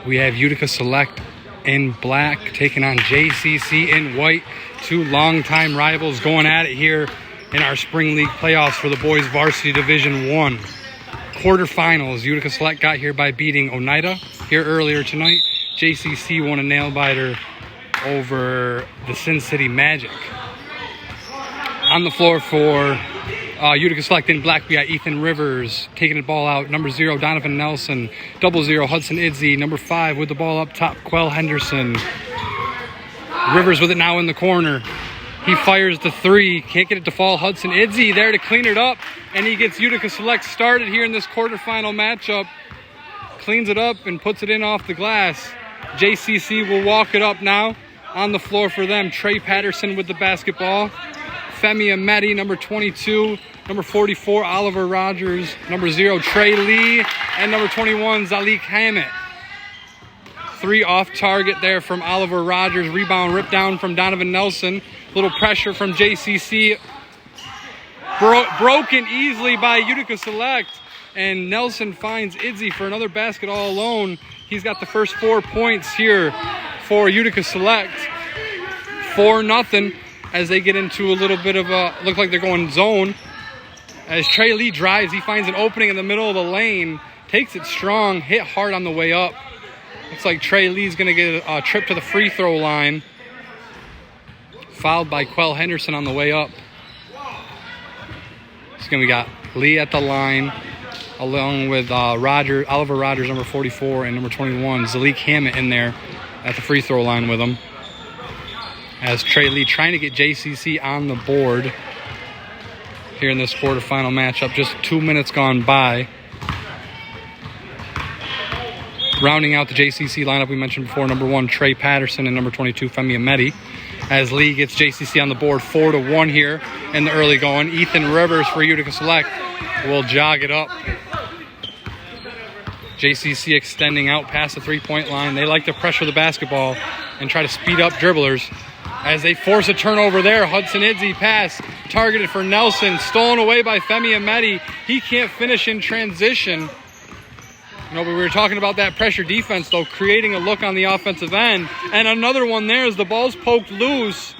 We have Utica Select in black taking on JCC in white. Two longtime rivals going at it here in our Spring League playoffs for the boys Varsity Division 1. Quarterfinals. Utica Select got here by beating Oneida here earlier tonight. JCC won a nail-biter over the Sin City Magic. On the floor for Utica Select in black, we got Ethan Rivers taking the ball out. Number 0, Donovan Nelson. 00, Hudson Idzy. Number 5 with the ball up top, Quell Henderson. Rivers with it now in the corner. He fires the 3. Can't get it to fall. Hudson Idzy there to clean it up. And he gets Utica Select started here in this quarterfinal matchup. Cleans it up and puts it in off the glass. JCC will walk it up now. On the floor for them, Trey Patterson with the basketball. Femi Ameti, number 22. Number 44, Oliver Rogers. Number 0, Trey Lee. And number 21, Zalik Hammett. 3 off target there from Oliver Rogers. Rebound ripped down from Donovan Nelson. Little pressure from JCC. Broken easily by Utica Select. And Nelson finds Idzy for another basket all alone. He's got the first 4 points here for Utica Select. 4-0 as they get into a little bit of a, look like they're going zone. As Trey Lee drives, he finds an opening in the middle of the lane. Takes it strong, hit hard on the way up. Looks like Trey Lee's going to get a trip to the free throw line. Fouled by Quell Henderson on the way up. We got Lee at the line, along with Oliver Rogers, number 44, and number 21, Zalik Hammett in there at the free throw line with him. As Trey Lee trying to get JCC on the board here in this quarterfinal matchup. Just 2 minutes gone by. Rounding out the JCC lineup we mentioned before, number 1, Trey Patterson, and number 22, Femi Ameti. As Lee gets JCC on the board 4-1 here in the early going. Ethan Rivers for Utica Select will jog it up. JCC extending out past the three-point line. They like to pressure the basketball and try to speed up dribblers. As they force a turnover there, Hudson Idzy pass targeted for Nelson. Stolen away by Femi Ameti. He can't finish in transition. But we were talking about that pressure defense, though, creating a look on the offensive end. And another one there as the ball's poked loose.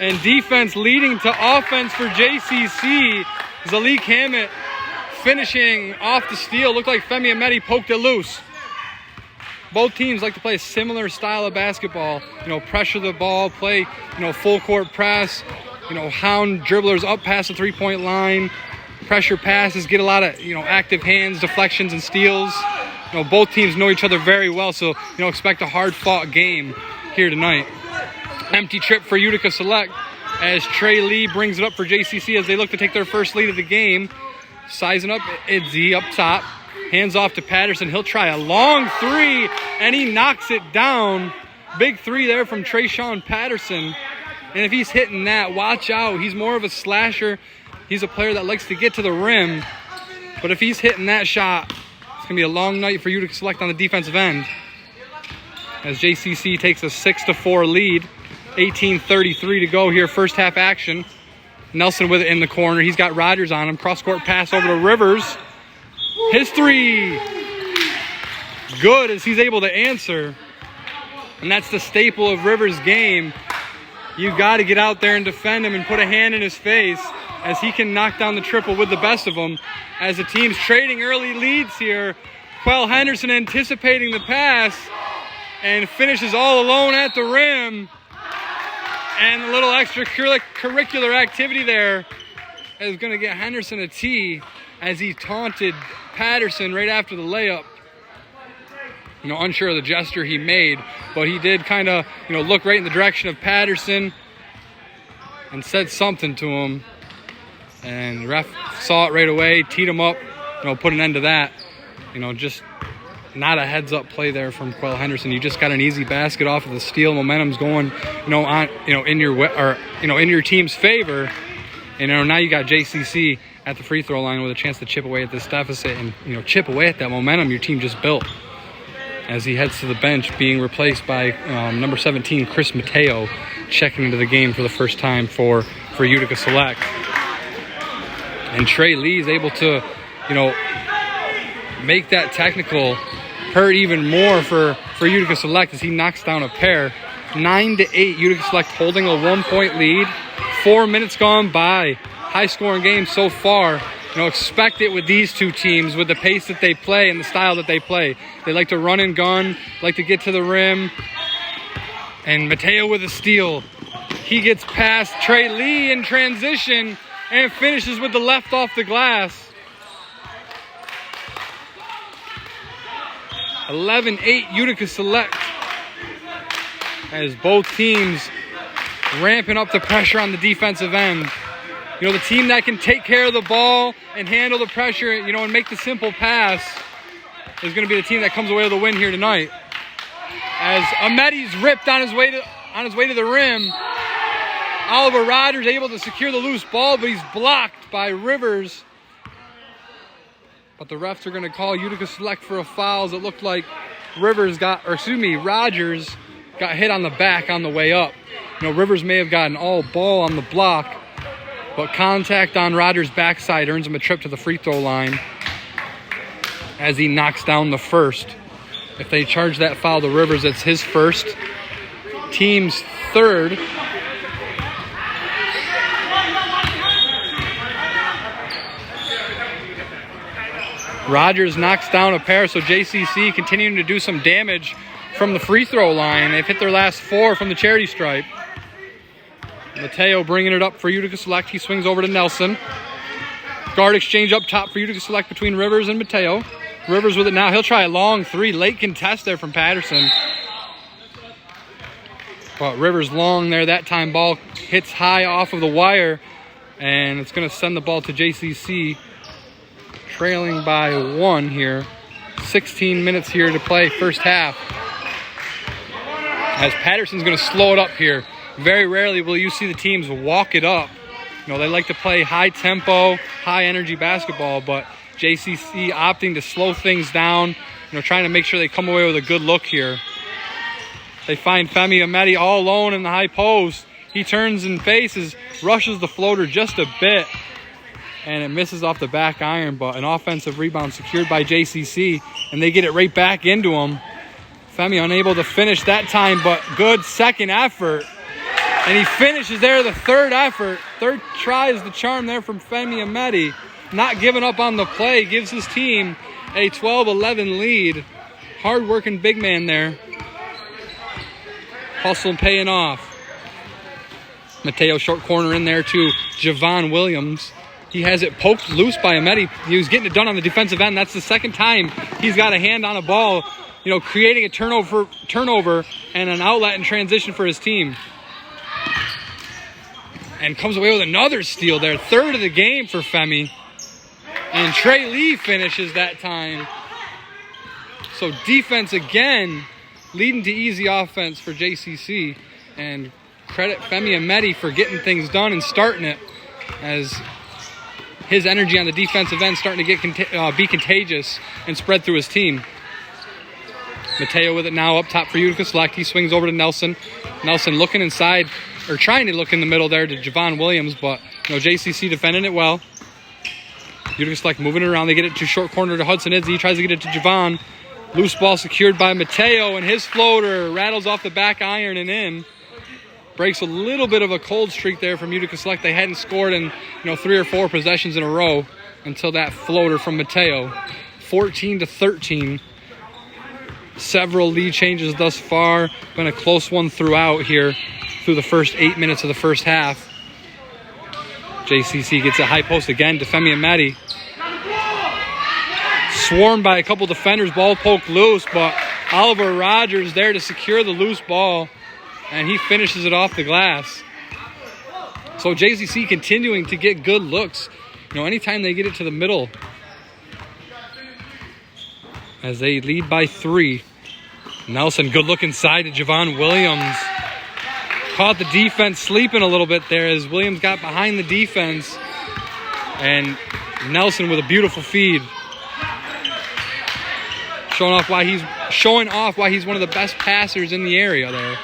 And defense leading to offense for JCC. Zalik Hammett finishing off the steal. Looked like Femi Ameti poked it loose. Both teams like to play a similar style of basketball. Pressure the ball, play, full court press. Hound dribblers up past the three-point line. Pressure passes, get a lot of, active hands, deflections, and steals. Both teams know each other very well, so, expect a hard-fought game here tonight. Empty trip for Utica Select as Trey Lee brings it up for JCC as they look to take their first lead of the game. Sizing up Idzy up top. Hands off to Patterson. He'll try a long 3, and he knocks it down. Big 3 there from Trayshawn Patterson. And if he's hitting that, watch out. He's more of a slasher. He's a player that likes to get to the rim. But if he's hitting that shot, it's going to be a long night for Utica Select on the defensive end. As JCC takes a 6-4 lead. 18:33 to go here, first half action. Nelson with it in the corner. He's got Rogers on him. Cross-court pass over to Rivers. His 3. Good as he's able to answer. And that's the staple of Rivers' game. You got to get out there and defend him and put a hand in his face as he can knock down the triple with the best of them. As the team's trading early leads here, Quell Henderson anticipating the pass and finishes all alone at the rim. And a little extracurricular activity there is going to get Henderson a tee as he taunted Patterson right after the layup. Unsure of the gesture he made, but he did kind of, look right in the direction of Patterson and said something to him. And the ref saw it right away, teed him up, put an end to that. Just not a heads-up play there from Quell Henderson. You just got an easy basket off of the steal. Momentum's going, in your team's favor. And now you got JCC at the free throw line with a chance to chip away at this deficit and chip away at that momentum your team just built. As he heads to the bench, being replaced by number 17, Chris Mateo, checking into the game for the first time for Utica Select. And Trey Lee is able to, make that technical hurt even more for Utica Select as he knocks down a pair. 9-8, Utica Select holding a 1-point lead. 4 minutes gone by. High-scoring game so far. Expect it with these two teams, with the pace that they play and the style that they play. They like to run and gun, like to get to the rim. And Mateo with a steal. He gets past Trey Lee in transition and finishes with the left off the glass. 11-8 Utica Select, as both teams ramping up the pressure on the defensive end. The team that can take care of the ball and handle the pressure, and make the simple pass is going to be the team that comes away with the win here tonight. As Ahmedi's ripped on his way to the rim. Oliver Rogers able to secure the loose ball, but he's blocked by Rivers. But the refs are going to call Utica Select for a foul, as it looked like Rogers got hit on the back on the way up. Rivers may have gotten all ball on the block, but contact on Rogers' backside earns him a trip to the free throw line as he knocks down the first. If they charge that foul to Rivers, it's his first, team's third. Rogers knocks down a pair, so JCC continuing to do some damage from the free throw line. They've hit their last 4 from the charity stripe. Mateo bringing it up for Utica Select. He swings over to Nelson. Guard exchange up top for Utica Select between Rivers and Mateo. Rivers with it now. He'll try a long 3. Late contest there from Patterson. But Rivers long there. That time ball hits high off of the wire, and it's going to send the ball to JCC. Trailing by 1 here. 16 minutes here to play first half. As Patterson's going to slow it up here. Very rarely will you see the teams walk it up. They like to play high tempo, high energy basketball, but JCC opting to slow things down, trying to make sure they come away with a good look here. They find Femi Ahmedi all alone in the high post. He turns and faces, rushes the floater just a bit, and it misses off the back iron, but an offensive rebound secured by JCC, and they get it right back into him. Femi unable to finish that time, but good second effort. And he finishes there, the third effort. Third try is the charm there from Femi Ahmedi. Not giving up on the play, gives his team a 12-11 lead. Hard-working big man there. Hustle paying off. Mateo short corner in there to Javon Williams. He has it poked loose by Ahmedi. He was getting it done on the defensive end. That's the second time he's got a hand on a ball, creating a turnover and an outlet in transition for his team. And comes away with another steal there. Third of the game for Femi. And Trey Lee finishes that time. So defense again, leading to easy offense for JCC. And credit Femi Ahmedi for getting things done and starting it, as his energy on the defensive end starting to get be contagious and spread through his team. Mateo with it now up top for Utica Select. He swings over to Nelson. Nelson looking inside, or trying to look in the middle there to Javon Williams, but JCC defending it well. Utica Select moving it around. They get it to short corner to Hudson Izzy. He tries to get it to Javon. Loose ball secured by Mateo, and his floater rattles off the back iron and in. Breaks a little bit of a cold streak there from Utica Select. They hadn't scored in 3 or 4 possessions in a row until that floater from Mateo. 14-13. Several lead changes thus far. Been a close one throughout here through the first 8 minutes of the first half. JCC gets a high post again to Femi Ahmedi. Swarmed by a couple defenders. Ball poked loose, but Oliver Rogers there to secure the loose ball, and he finishes it off the glass. So JCC continuing to get good looks. Anytime they get it to the middle, as they lead by 3. Nelson, good look inside to Javon Williams. Caught the defense sleeping a little bit there as Williams got behind the defense. And Nelson with a beautiful feed. Showing off why he's one of the best passers in the area there.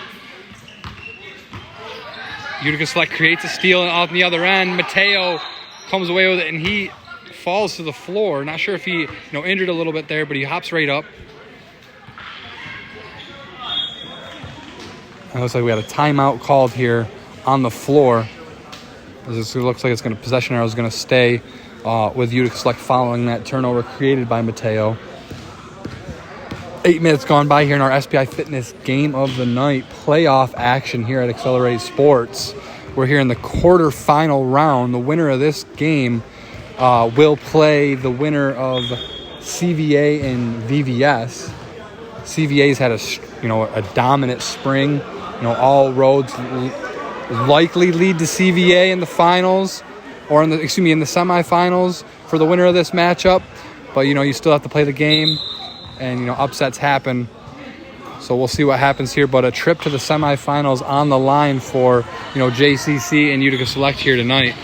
Utica Select creates a steal off the other end. Mateo comes away with it, and he falls to the floor. Not sure if he injured a little bit there, but he hops right up. It looks like we got a timeout called here on the floor. This looks like it's going to possession arrow is going to stay with Utica Select following that turnover created by Mateo. 8 minutes gone by here in our SPI Fitness Game of the Night playoff action here at Accelerated Sports. We're here in the quarterfinal round. The winner of this game will play the winner of CVA and VVS. CVA's had a dominant spring. All roads likely lead to CVA in the finals, or in the semifinals for the winner of this matchup. But you still have to play the game, and upsets happen. So we'll see what happens here. But a trip to the semifinals on the line for JCC and Utica Select here tonight.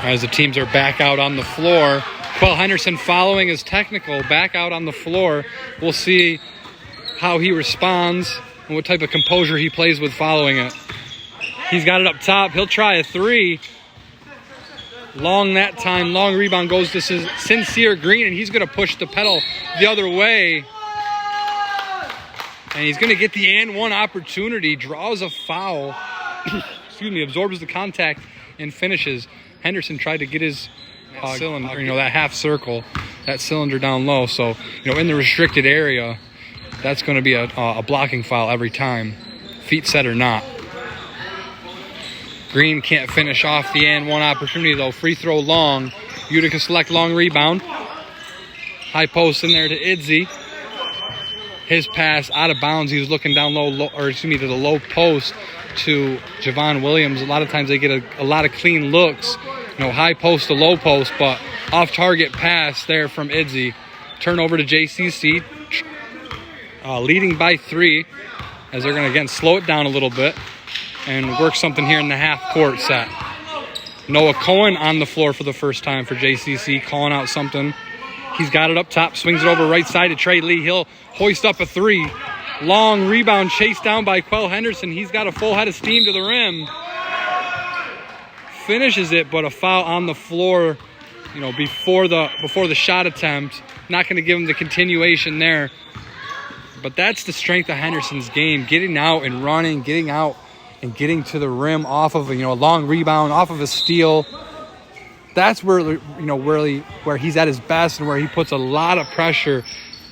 As the teams are back out on the floor, Quell Henderson following his technical back out on the floor. We'll see how he responds and what type of composure he plays with following it. He's got it up top. He'll try a three. Long that time. Long rebound goes to Sincere Green, and he's going to push the pedal the other way. And he's going to get the and one opportunity. Draws a foul. Absorbs the contact and finishes. Henderson tried to get his cylinder, that half circle, that cylinder down low. So, in the restricted area, that's going to be a blocking foul every time, feet set or not. Green can't finish off the and one opportunity, though. Free throw long. Utica Select long rebound. High post in there to Idzy. His pass out of bounds. He was looking down low, to the low post to Javon Williams. A lot of times they get a lot of clean looks. High post to low post, but off-target pass there from Idzy. Turnover to JCC. Leading by 3, as they're going to, again, slow it down a little bit and work something here in the half-court set. Noah Cohen on the floor for the first time for JCC, calling out something. He's got it up top, swings it over right side to Trey Lee. He'll hoist up a 3. Long rebound chased down by Quell Henderson. He's got a full head of steam to the rim. Finishes it, but a foul on the floor, before the shot attempt. Not going to give him the continuation there. But that's the strength of Henderson's game, getting out and running, getting out and getting to the rim off of a long rebound, off of a steal. That's where where he's at his best and where he puts a lot of pressure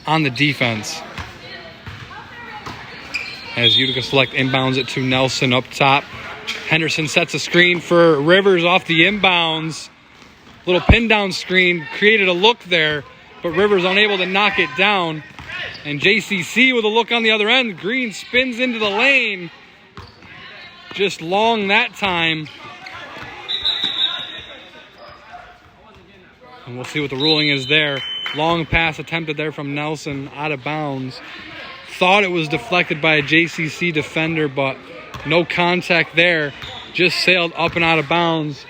on the defense. As Utica Select inbounds it to Nelson up top. Henderson sets a screen for Rivers off the inbounds. Little pin down screen created a look there, but Rivers unable to knock it down. And JCC with a look on the other end. Green spins into the lane. Just long that time. And we'll see what the ruling is there. Long pass attempted there from Nelson, out of bounds. Thought it was deflected by a JCC defender, but no contact there. Just sailed up and out of bounds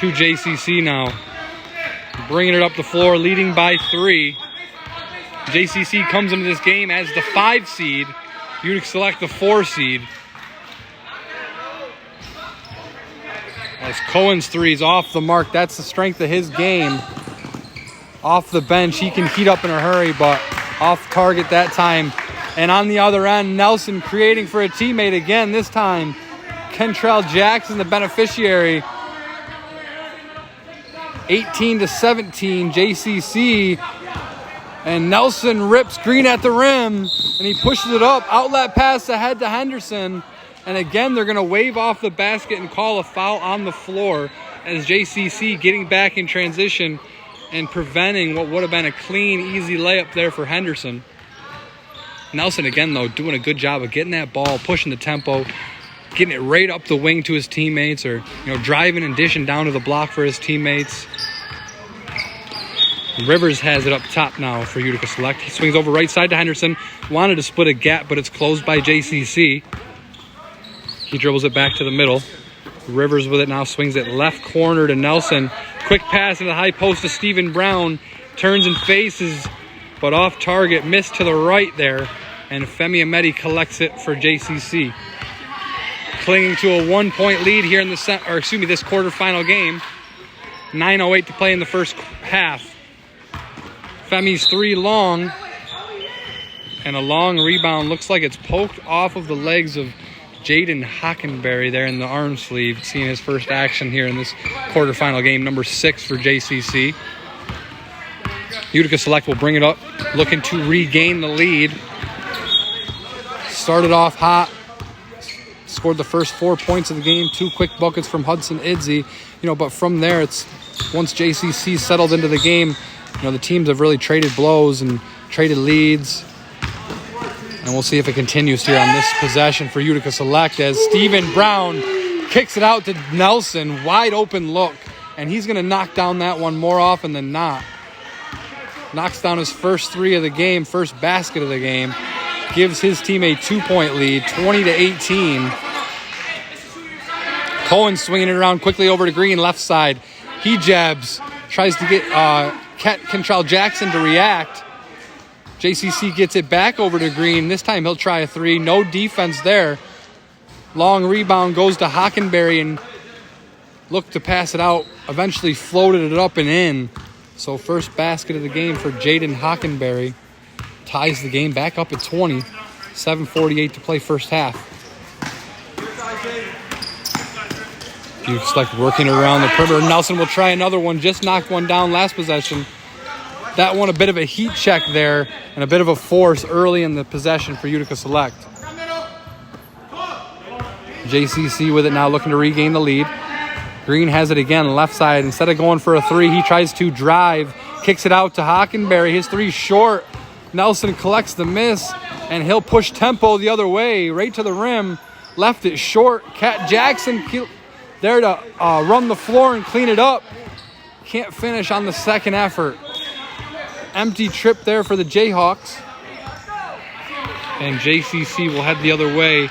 to JCC now. Bringing it up the floor, leading by 3. JCC comes into this game as the 5 seed. Utica Select the 4 seed. As Cohen's 3 is off the mark. That's the strength of his game. Off the bench, he can heat up in a hurry, but off target that time. And on the other end, Nelson creating for a teammate again. This time, Kentrell Jackson, the beneficiary. 18-17, JCC. And Nelson rips Green at the rim, and he pushes it up. Outlet pass ahead to Henderson. And again, they're going to wave off the basket and call a foul on the floor as JCC getting back in transition and preventing what would have been a clean, easy layup there for Henderson. Nelson, again, though, doing a good job of getting that ball, pushing the tempo, getting it right up the wing to his teammates, or driving and dishing down to the block for his teammates. Rivers has it up top now for Utica Select. He swings over right side to Henderson. Wanted to split a gap, but it's closed by JCC. He dribbles it back to the middle. Rivers with it now, swings it left corner to Nelson. Quick pass to the high post to Stephen Brown. Turns and faces, but off target. Missed to the right there. And Femi Ameti collects it for JCC. Clinging to a 1-point lead here in this quarterfinal game. 9:08 to play in the first half. Femi's 3 long. And a long rebound. Looks like it's poked off of the legs of Jaden Hockenberry there in the arm sleeve. Seeing his first action here in this quarterfinal game, number 6 for JCC. Utica Select will bring it up, looking to regain the lead. Started off hot. Scored the first 4 points of the game. 2 quick buckets from Hudson Idzy. But from there, it's once JCC settled into the game, the teams have really traded blows and traded leads. And we'll see if it continues here on this possession for Utica Select as Stephen Brown kicks it out to Nelson. Wide open look. And he's going to knock down that one more often than not. Knocks down his first 3 of the game, first basket of the game. Gives his team a 2-point lead, 20-18. Cohen swinging it around quickly over to Green, left side. He jabs, tries to get Kentrell Jackson to react. JCC gets it back over to Green. This time he'll try a 3. No defense there. Long rebound goes to Hockenberry and looked to pass it out. Eventually floated it up and in. So first basket of the game for Jaden Hockenberry. Ties the game back up at 20. 7:48 to play first half. Utica Select working around the perimeter. Nelson will try another one. Just knocked one down last possession. That one a bit of a heat check there and a bit of a force early in the possession for Utica Select. JCC with it now, looking to regain the lead. Green has it again, left side. Instead of going for a 3, he tries to drive. Kicks it out to Hockenberry. His 3 short. Nelson collects the miss, and he'll push tempo the other way, right to the rim. Left it short. Cat Jackson there to run the floor and clean it up. Can't finish on the second effort. Empty trip there for the Jayhawks. And JCC will head the other way.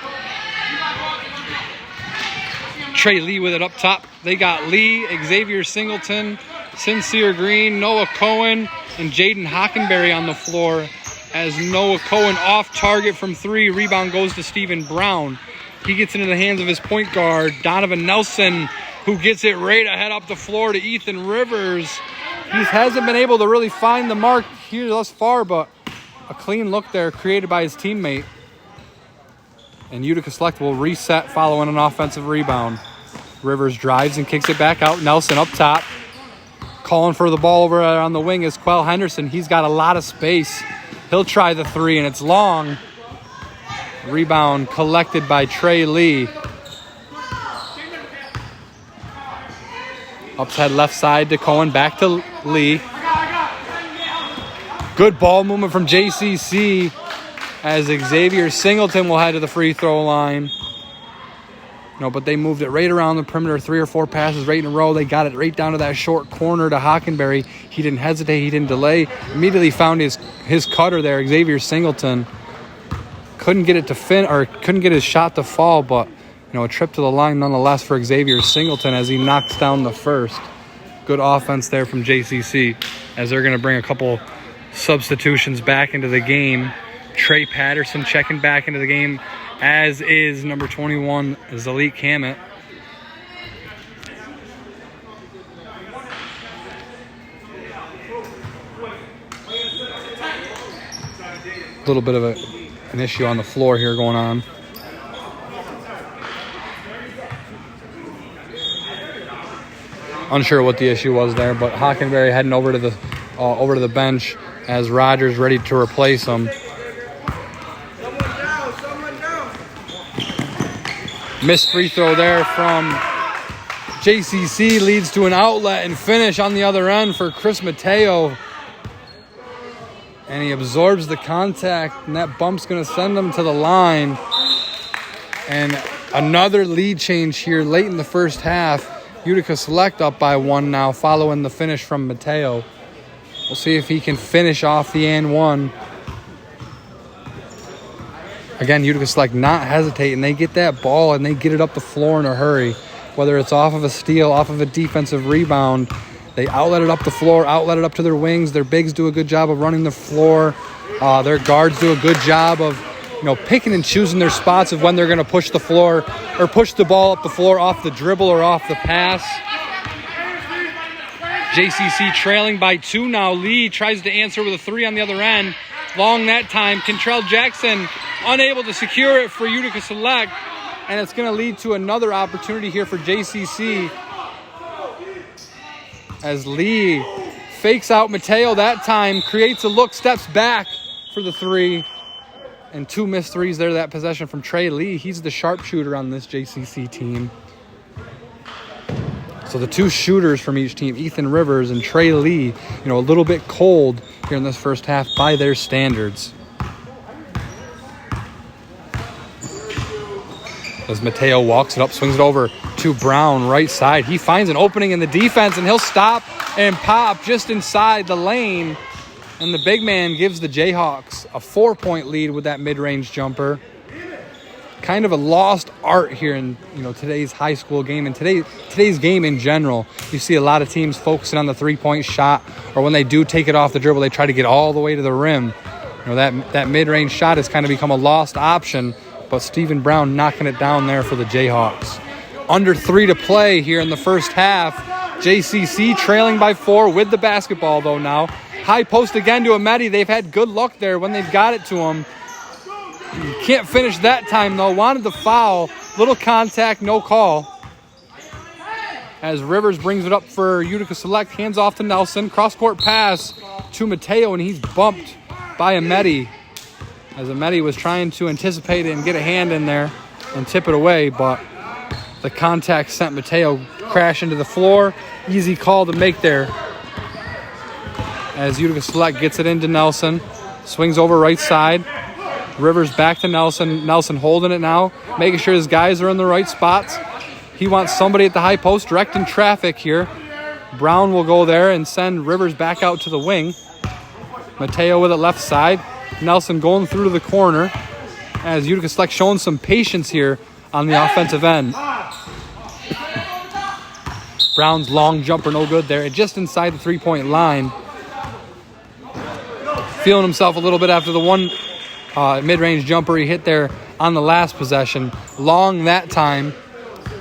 Trey Lee with it up top. They got Lee, Xavier Singleton, Sincere Green, Noah Cohen, and Jaden Hockenberry on the floor. As Noah Cohen off target from 3. Rebound goes to Stephen Brown. He gets into the hands of his point guard, Donovan Nelson, who gets it right ahead up the floor to Ethan Rivers. He hasn't been able to really find the mark here thus far, but a clean look there created by his teammate. And Utica Select will reset following an offensive rebound. Rivers drives and kicks it back out. Nelson up top. Calling for the ball over on the wing is Quell Henderson. He's got a lot of space. He'll try the 3, and it's long. Rebound collected by Trey Lee. Upside left side to Cohen, back to Lee. Good ball movement from JCC as Xavier Singleton will head to the free throw line. But they moved it right around the perimeter, 3 or 4 passes right in a row. They got it right down to that short corner to Hockenberry. He didn't hesitate. He didn't delay. Immediately found his cutter there, Xavier Singleton. Couldn't get it to couldn't get his shot to fall, but a trip to the line nonetheless for Xavier Singleton as he knocks down the first. Good offense there from JCC as they're going to bring a couple substitutions back into the game. Trey Patterson checking back into the game, as is number 21, Zalik Hammett. A little bit of an issue on the floor here going on. Unsure what the issue was there, but Hockenberry heading over to the bench as Rogers ready to replace him. Missed free throw there from JCC leads to an outlet and finish on the other end for Chris Mateo. And he absorbs the contact, and that bump's going to send him to the line. And another lead change here late in the first half. Utica Select up by 1 now following the finish from Mateo. We'll see if he can finish off the and 1. Again, Utica Select not hesitating. They get that ball and they get it up the floor in a hurry. Whether it's off of a steal, off of a defensive rebound, they outlet it up the floor, outlet it up to their wings. Their bigs do a good job of running the floor. Their guards do a good job of picking and choosing their spots of when they're going to push the floor or push the ball up the floor off the dribble or off the pass. JCC trailing by 2 now. Lee tries to answer with a 3 on the other end. Long that time. Kentrell Jackson unable to secure it for Utica Select. And it's going to lead to another opportunity here for JCC. As Lee fakes out Mateo that time, creates a look, steps back for the three. And 2 missed threes there, that possession from Trey Lee. He's the sharpshooter on this JCC team. So the 2 shooters from each team, Ethan Rivers and Trey Lee, a little bit cold here in this first half by their standards. As Mateo walks it up, swings it over to Brown, right side. He finds an opening in the defense, and he'll stop and pop just inside the lane. And the big man gives the Jayhawks a 4-point lead with that mid-range jumper. Kind of a lost art here in today's high school game and today's game in general. You see a lot of teams focusing on the 3-point shot, or when they do take it off the dribble, they try to get all the way to the rim. That mid-range shot has kind of become a lost option, but Stephen Brown knocking it down there for the Jayhawks. Under 3 to play here in the first half. JCC trailing by 4 with the basketball though now. High post again to Ameti. They've had good luck there when they've got it to him. Can't finish that time, though. Wanted the foul. Little contact, no call. As Rivers brings it up for Utica Select. Hands off to Nelson. Cross-court pass to Mateo, and he's bumped by Ameti. As Ameti was trying to anticipate it and get a hand in there and tip it away, but the contact sent Mateo crashing to the floor. Easy call to make there. As Utica Select gets it into Nelson. Swings over right side. Rivers back to Nelson. Nelson holding it now. Making sure his guys are in the right spots. He wants somebody at the high post directing traffic here. Brown will go there and send Rivers back out to the wing. Mateo with it left side. Nelson going through to the corner. As Utica Select showing some patience here on the offensive end. Brown's long jumper no good there. Just inside the 3-point line. Feeling himself a little bit after the one mid-range jumper he hit there on the last possession. Long that time.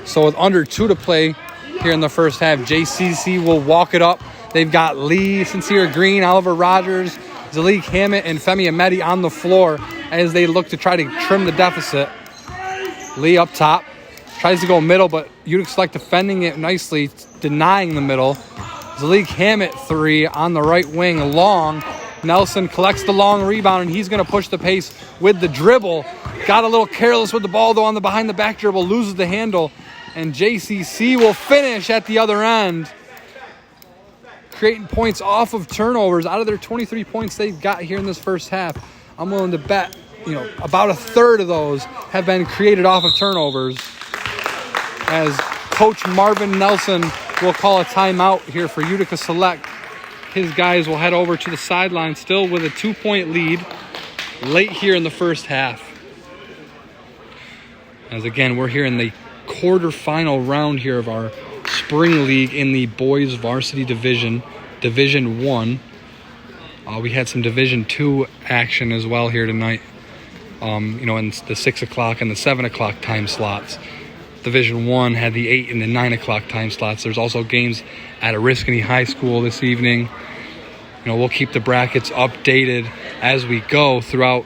So with under 2 to play here in the first half, JCC will walk it up. They've got Lee, Sincere Green, Oliver Rogers, Zalik Hammett, and Femi Ameti on the floor as they look to try to trim the deficit. Lee up top. Tries to go middle, but Utica Select defending it nicely, denying the middle. Zalik Hammett 3 on the right wing, long. Nelson collects the long rebound, and he's going to push the pace with the dribble. Got a little careless with the ball, though, on the behind-the-back dribble. Loses the handle, and JCC will finish at the other end. Creating points off of turnovers. Out of their 23 points they've got here in this first half, I'm willing to bet, about a third of those have been created off of turnovers. As Coach Marvin Nelson will call a timeout here for Utica Select. His guys will head over to the sideline still with a 2-point lead late here in the first half. As again, we're here in the quarterfinal round here of our spring league in the boys varsity division, Division 1. We had some Division 2 action as well here tonight, in the 6 o'clock and the 7 o'clock time slots. Division 1 had the 8 and the 9 o'clock time slots. There's also games at Oriskany High School this evening. We'll keep the brackets updated as we go throughout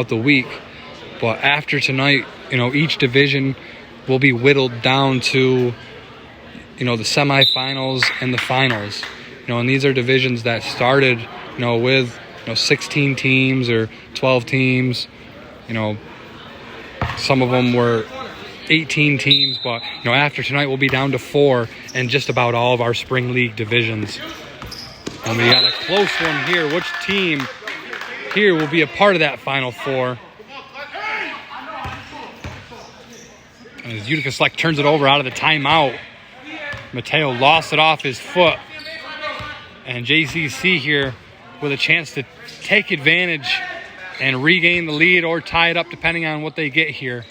the week. But after tonight, each division will be whittled down to, the semifinals and the finals. And these are divisions that started, with 16 teams or 12 teams. Some of them were 18 teams, but after tonight we'll be down to 4 in just about all of our spring league divisions. And we got a close one here. Which team here will be a part of that Final Four? As Utica Select turns it over out of the timeout. Mateo lost it off his foot. And JCC here with a chance to take advantage and regain the lead or tie it up depending on what they get here.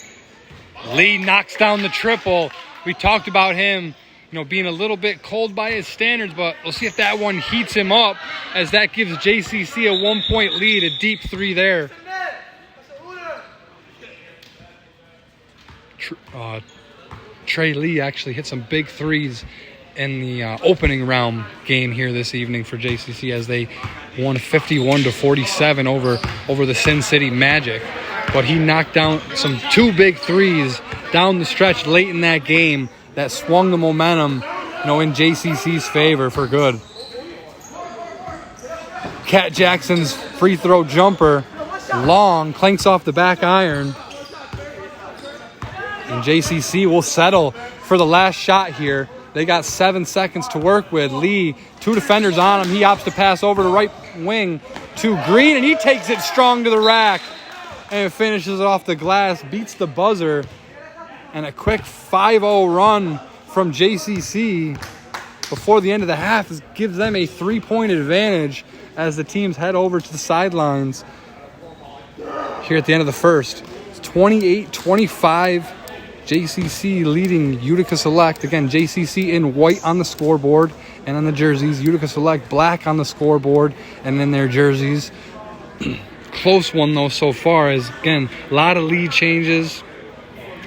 Lee knocks down the triple. We talked about him, being a little bit cold by his standards, but we'll see if that one heats him up, as that gives JCC a 1-point lead, a deep 3 there. Trey Lee actually hit some big threes in the opening round game here this evening for JCC as they won 51-47 over the Sin City Magic. But he knocked down two big threes down the stretch late in that game that swung the momentum, in JCC's favor for good. Cat Jackson's free throw jumper, long, clanks off the back iron. And JCC will settle for the last shot here. They got 7 seconds to work with. Lee, 2 defenders on him. He opts to pass over the right wing to Green, and he takes it strong to the rack. And finishes it off the glass, beats the buzzer. And a quick 5-0 run from JCC before the end of the half gives them a 3-point advantage as the teams head over to the sidelines here at the end of the first. It's 28-25. JCC leading Utica Select. Again, JCC in white on the scoreboard and on the jerseys. Utica Select black on the scoreboard and in their jerseys. Close one, though, so far. As, again, a lot of lead changes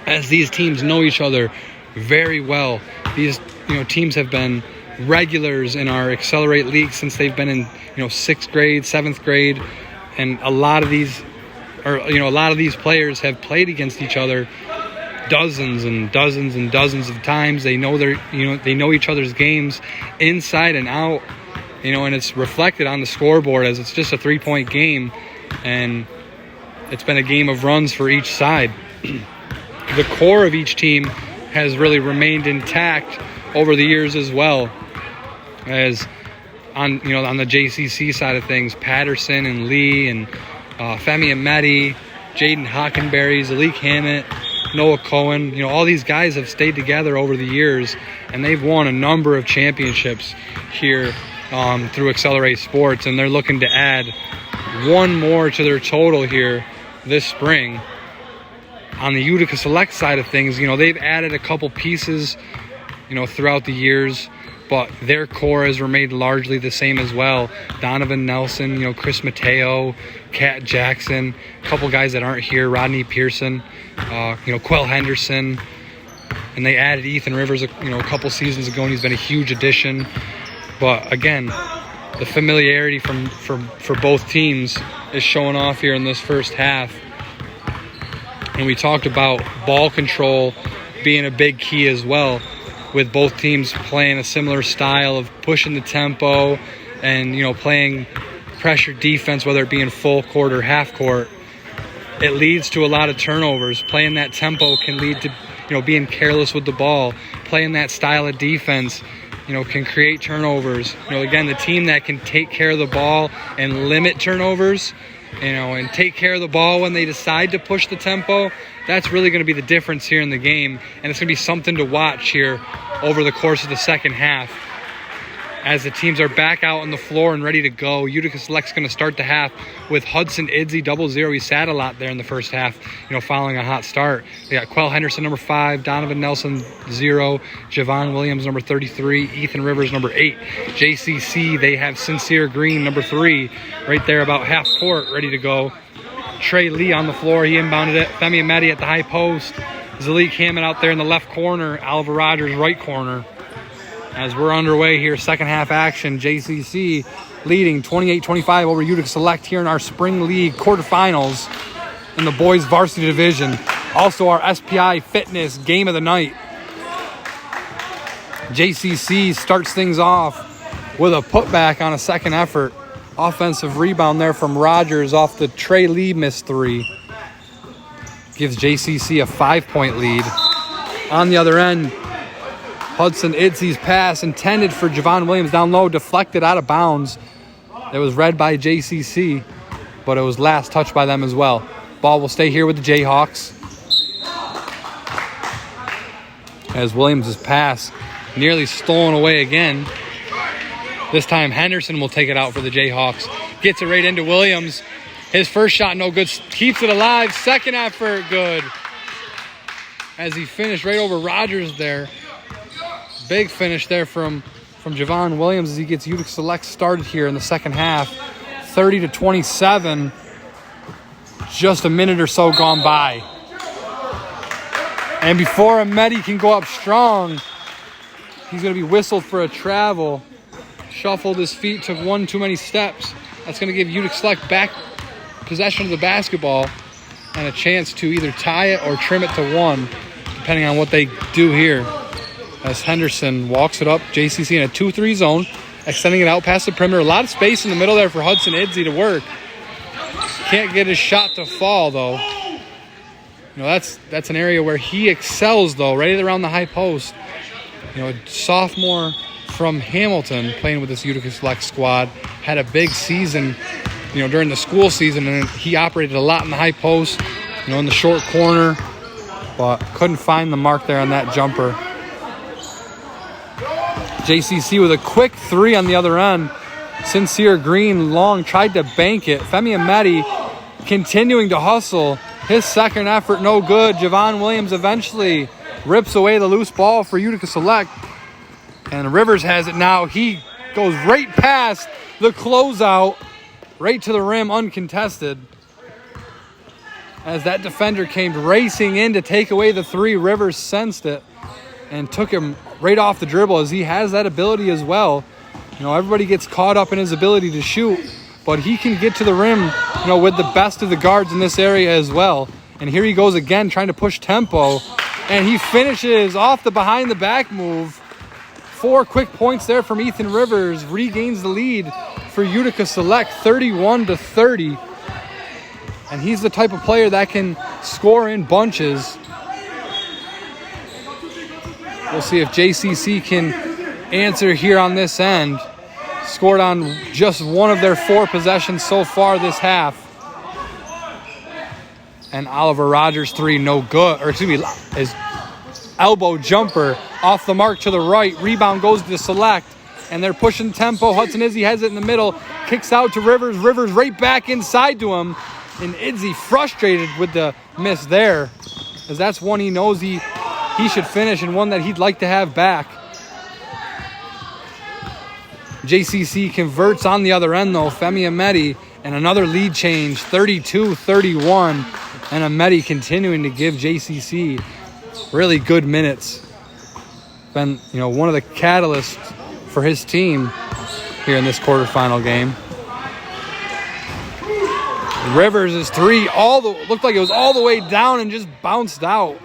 as these teams know each other very well. These teams have been regulars in our Accelerate League since they've been in 6th grade, 7th grade. And a lot of these players have played against each other dozens and dozens and dozens of times. They know they know each other's games inside and out, and it's reflected on the scoreboard as it's just a 3-point game, and it's been a game of runs for each side. The core of each team has really remained intact over the years as well, as on the JCC side of things, Patterson and Lee and Femi Ameti, Jaden Hockenberry, Zalik Hammett, Noah Cohen, all these guys have stayed together over the years, and they've won a number of championships here through Accelerate Sports, and they're looking to add one more to their total here this spring. On the Utica Select side of things, they've added a couple pieces, throughout the years, but their core has remained largely the same as well. Donovan Nelson, Chris Mateo, Cat Jackson, a couple guys that aren't here, Rodney Pearson, Quell Henderson, and they added Ethan Rivers a couple seasons ago, and he's been a huge addition. But again, the familiarity for both teams is showing off here in this first half. And we talked about ball control being a big key as well, with both teams playing a similar style of pushing the tempo and playing pressure defense, whether it be in full court or half court. It leads to a lot of turnovers. Playing that tempo can lead to being careless with the ball. Playing that style of defense can create turnovers. Again, the team that can take care of the ball and limit turnovers, and take care of the ball when they decide to push the tempo, that's really going to be the difference here in the game. And it's going to be something to watch here over the course of the second half. As the teams are back out on the floor and ready to go, Utica Select's going to start the half with Hudson Idzy 0. He sat a lot there in the first half, following a hot start. They got Quell Henderson, number 5, Donovan Nelson, 0, Javon Williams, number 33, Ethan Rivers, number 8. JCC, they have Sincere Green, number 3, right there about half court, ready to go. Trey Lee on the floor, he inbounded it. Femi Ameti at the high post. Zalik Hammett out there in the left corner. Alva Rogers, right corner. As we're underway here, second half action, JCC leading 28-25 over Utica Select here in our Spring League quarterfinals in the boys varsity division. Also our SPI Fitness game of the night. JCC starts things off with a putback on a second effort. Offensive rebound there from Rogers off the Trey Lee missed 3. Gives JCC a 5-point lead. On the other end, Hudson Idzy's pass intended for Javon Williams down low, deflected out of bounds. It was read by JCC, but it was last touched by them as well. Ball will stay here with the Jayhawks. As Williams' pass nearly stolen away again. This time Henderson will take it out for the Jayhawks. Gets it right into Williams. His first shot no good. Keeps it alive. Second effort good. As he finished right over Rogers there. Big finish there from Javon Williams as he gets Utica Select started here in the second half. 30-27. Just a minute or so gone by. And before Ameti can go up strong, He's going to be whistled for a travel. Shuffled his feet, took one too many steps. That's going to give Utica Select back possession of the basketball and a chance to either tie it or trim it to 1, depending on what they do here. As Henderson walks it up, JCC in a 2-3 zone, extending it out past the perimeter. A lot of space in the middle there for Hudson Idzy to work. Can't get his shot to fall, though. That's an area where he excels, though, right around the high post. A sophomore from Hamilton playing with this Utica Select squad. Had a big season, during the school season, and he operated a lot in the high post, in the short corner, but couldn't find the mark there on that jumper. JCC with a quick 3 on the other end. Sincere Green long tried to bank it. Femi Ameti continuing to hustle. His second effort no good. Javon Williams eventually rips away the loose ball for Utica Select. And Rivers has it now. He goes right past the closeout, right to the rim uncontested. As that defender came racing in to take away the 3, Rivers sensed it and took him right off the dribble, as he has that ability as well. Everybody gets caught up in his ability to shoot, but he can get to the rim, with the best of the guards in this area as well. And here he goes again trying to push tempo, and he finishes off the behind the back move. 4 quick points there from Ethan Rivers, regains the lead for Utica Select, 31-30. And he's the type of player that can score in bunches. We'll see if JCC can answer here on this end. Scored on just one of their 4 possessions so far this half. And Oliver Rogers' 3 no good. His elbow jumper off the mark to the right. Rebound goes to Select. And they're pushing tempo. Hudson Idzy has it in the middle. Kicks out to Rivers. Rivers right back inside to him. And Idzy frustrated with the miss there, as that's one he knows he should finish and one that he'd like to have back. JCC converts on the other end, though. Femi Ameti, and another lead change, 32-31. And Ameti continuing to give JCC really good minutes. Been, one of the catalysts for his team here in this quarterfinal game. Rivers' 3 looked like it was all the way down and just bounced out.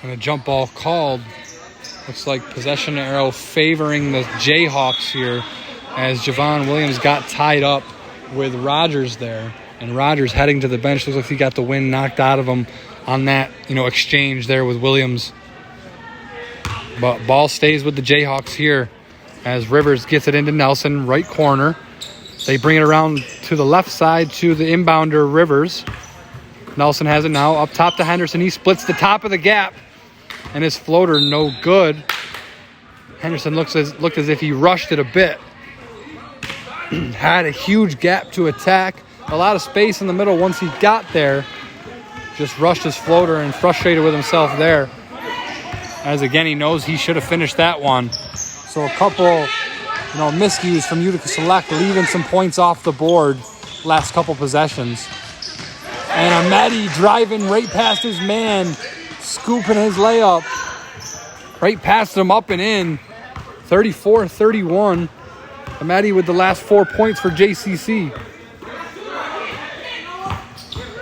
And a jump ball called. Looks like possession arrow favoring the Jayhawks here, as Javon Williams got tied up with Rogers there. And Rogers heading to the bench. Looks like he got the wind knocked out of him on that, exchange there with Williams. But ball stays with the Jayhawks here, as Rivers gets it into Nelson, right corner. They bring it around to the left side to the inbounder, Rivers. Nelson has it now up top to Henderson. He splits the top of the gap, and his floater no good. Henderson looked as if he rushed it a bit. Had a huge gap to attack. A lot of space in the middle once he got there. Just rushed his floater and frustrated with himself there. As again, he knows he should have finished that one. So a couple, miscues from Utica Select, leaving some points off the board last couple possessions. And Ameti driving right past his man, scooping his layup. Right past him, up and in. 34-31. Ameti with the last 4 points for JCC.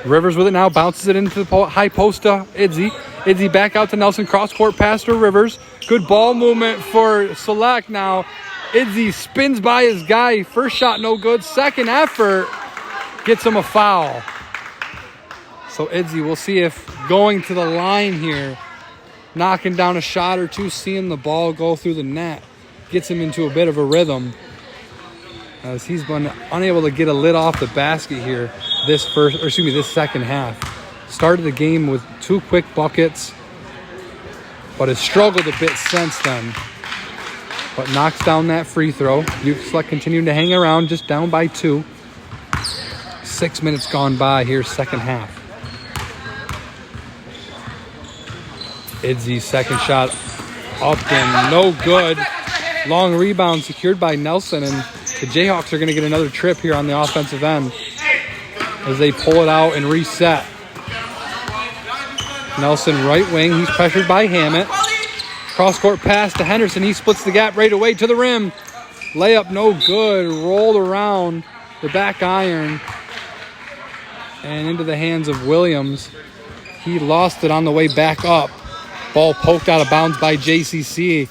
Rivers with it now, bounces it into the high post to Idzy. Idzy back out to Nelson, cross-court pass to Rivers. Good ball movement for Select now. Idzy spins by his guy. First shot no good. Second effort gets him a foul. So Idzy, we'll see if going to the line here, knocking down a shot or two, seeing the ball go through the net, gets him into a bit of a rhythm, as he's been unable to get a lid off the basket here this second half. Started the game with 2 quick buckets, but has struggled a bit since then. But knocks down that free throw. Utica Select continuing to hang around, just down by 2. 6 minutes gone by here, second half. Idzy's second shot up and no good. Long rebound secured by Nelson, and the Jayhawks are going to get another trip here on the offensive end as they pull it out and reset. Nelson right wing. He's pressured by Hammett. Cross-court pass to Henderson. He splits the gap right away to the rim. Layup no good. Rolled around the back iron and into the hands of Williams. He lost it on the way back up. Ball poked out of bounds by JCC.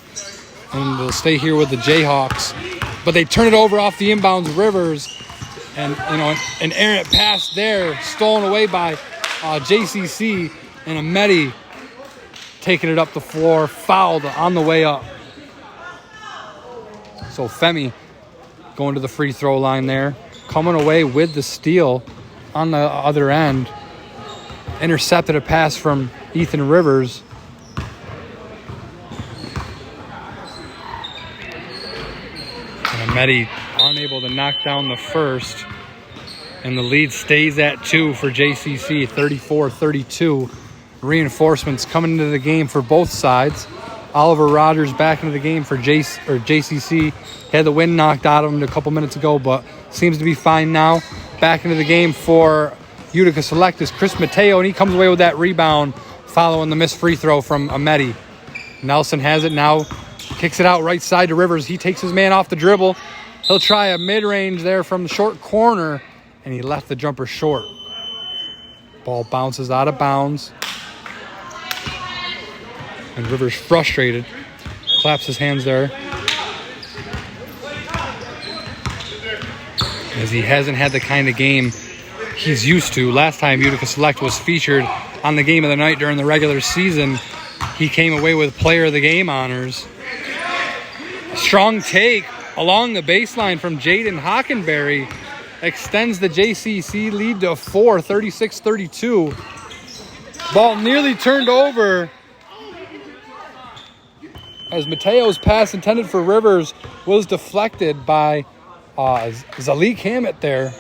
And they'll stay here with the Jayhawks. But they turn it over off the inbounds Rivers. And, an errant pass there stolen away by JCC. And Ameti taking it up the floor, fouled on the way up. So Femi going to the free throw line there. Coming away with the steal on the other end. Intercepted a pass from Ethan Rivers. And Ameti unable to knock down the first. And the lead stays at 2 for JCC, 34-32. Reinforcements coming into the game for both sides. Oliver Rogers back into the game for JCC. Had the wind knocked out of him a couple minutes ago, but seems to be fine now. Back into the game for Utica Select is Chris Mateo, and he comes away with that rebound following the missed free throw from Ameti. Nelson has it now. Kicks it out right side to Rivers. He takes his man off the dribble. He'll try a mid-range there from the short corner, and he left the jumper short. Ball bounces out of bounds. And Rivers frustrated. Claps his hands there. As he hasn't had the kind of game he's used to. Last time Utica Select was featured on the game of the night during the regular season, he came away with player of the game honors. Strong take along the baseline from Jaden Hockenberry extends the JCC lead to 4, 36-32. Ball nearly turned over as Mateo's pass intended for Rivers was deflected by Zalik Hammett there.